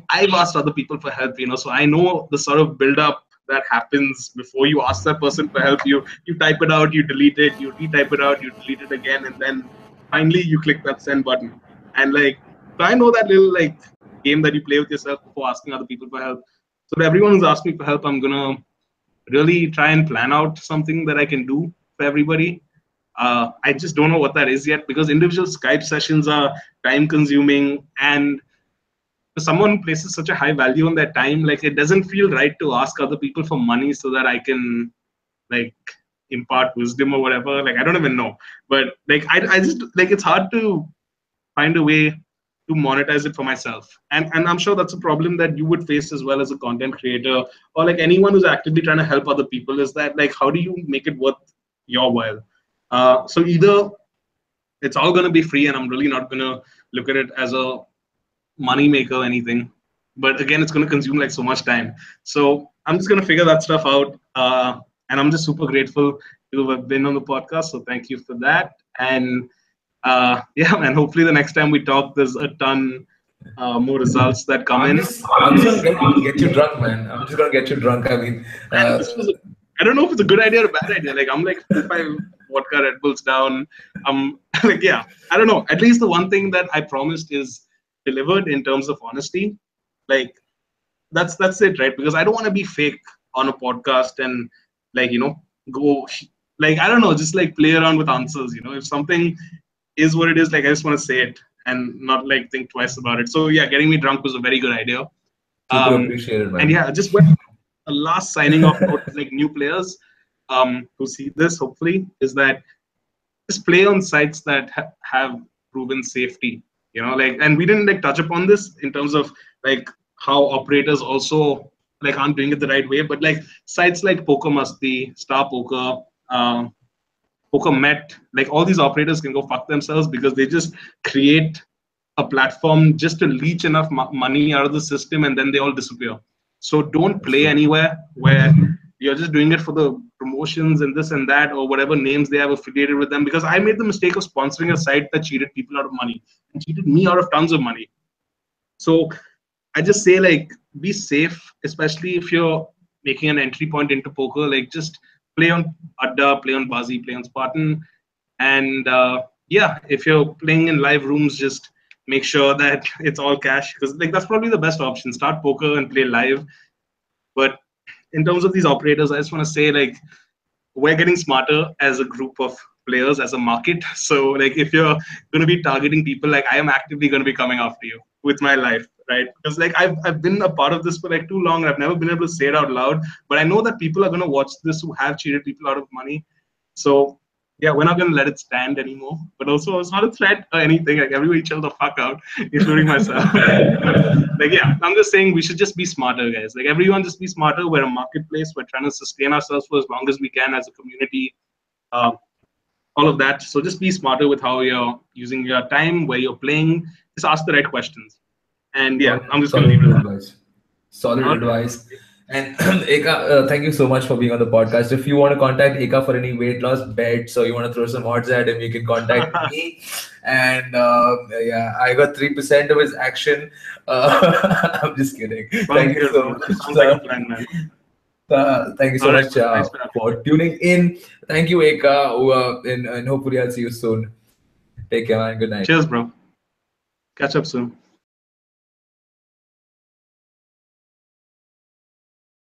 I've asked other people for help, so I know the sort of build up that happens before you ask that person for help. You type it out, you delete it, you retype it out, you delete it again, and then finally you click that send button. And like, so I know that little like game that you play with yourself before asking other people for help. So to everyone who's asked me for help, I'm gonna really try and plan out something that I can do for everybody. I just don't know what that is yet, because individual Skype sessions are time consuming, and someone who places such a high value on their time, like it doesn't feel right to ask other people for money so that I can like impart wisdom or whatever. Like, I don't even know. But like, I just like, it's hard to find a way to monetize it for myself. And I'm sure that's a problem that you would face as well as a content creator, or like anyone who's actively trying to help other people, is that like, how do you make it worth your while? So either it's all going to be free and I'm really not going to look at it as a money maker or anything, but again, it's going to consume like so much time. So I'm just going to figure that stuff out. And I'm just super grateful to have been on the podcast. So thank you for that. And yeah, man, hopefully the next time we talk, there's a ton more results that come in. I'm just gonna get you drunk, man. I'm just gonna get you drunk. I mean, And this was, I don't know if it's a good idea or a bad idea. Like, I'm like 5 vodka Red Bulls down. Like, yeah, I don't know. At least the one thing that I promised is delivered in terms of honesty. Like, that's it, right? Because I don't want to be fake on a podcast and like, go like, I don't know, just like play around with answers. If something is what it is, like, I just want to say it and not like think twice about it. So yeah, getting me drunk was a very good idea. super appreciated, And man. yeah, just went a last signing off note, like new players who see this, hopefully, is that just play on sites that have proven safety. Like, and we didn't like touch upon this in terms of like how operators also like aren't doing it the right way, but like sites like Poker Masti, Star Poker, Poker Met, like all these operators can go fuck themselves because they just create a platform just to leech enough money out of the system and then they all disappear. So don't That's play true. anywhere where you're just doing it for the promotions and this and that or whatever names they have affiliated with them. Because I made the mistake of sponsoring a site that cheated people out of money and cheated me out of tons of money. So I just say, like, be safe, especially if you're making an entry point into poker. Like, just play on Adda, play on Bazi, play on Spartan, and yeah, if you're playing in live rooms, just make sure that it's all cash because like that's probably the best option. Start poker and play live. But in terms of these operators, I just want to say, like, we're getting smarter as a group of players, as a market. So like if you're going to be targeting people, like I am actively going to be coming after you with my life, right? Because like I've been a part of this for like too long. I've never been able to say it out loud, but I know that people are going to watch this who have cheated people out of money. So yeah, we're not going to let it stand anymore. But also, it's not a threat or anything. Like, everybody chill the fuck out, including myself. Like, yeah, I'm just saying we should just be smarter, guys. Like, everyone just be smarter. We're a marketplace. We're trying to sustain ourselves for as long as we can as a community. Uh, all of that. So just be smarter with how you're using your time, where you're playing. Just ask the right questions. And yeah, I'm just going to leave Solid it at that. advice. Solid All right. advice. And Eka, thank you so much for being on the podcast. If you want to contact Eka for any weight loss bets or you want to throw some odds at him, you can contact me. And yeah, I got 3% of his action. I'm just kidding. Sounds Thank you good, so bro. much. Sounds like a plan, man. Thank you All so right, much man. Thanks for having me. for tuning in. Thank you, Eka. And hopefully I'll see you soon. Take care, man. Good night. Cheers, bro. Catch up soon.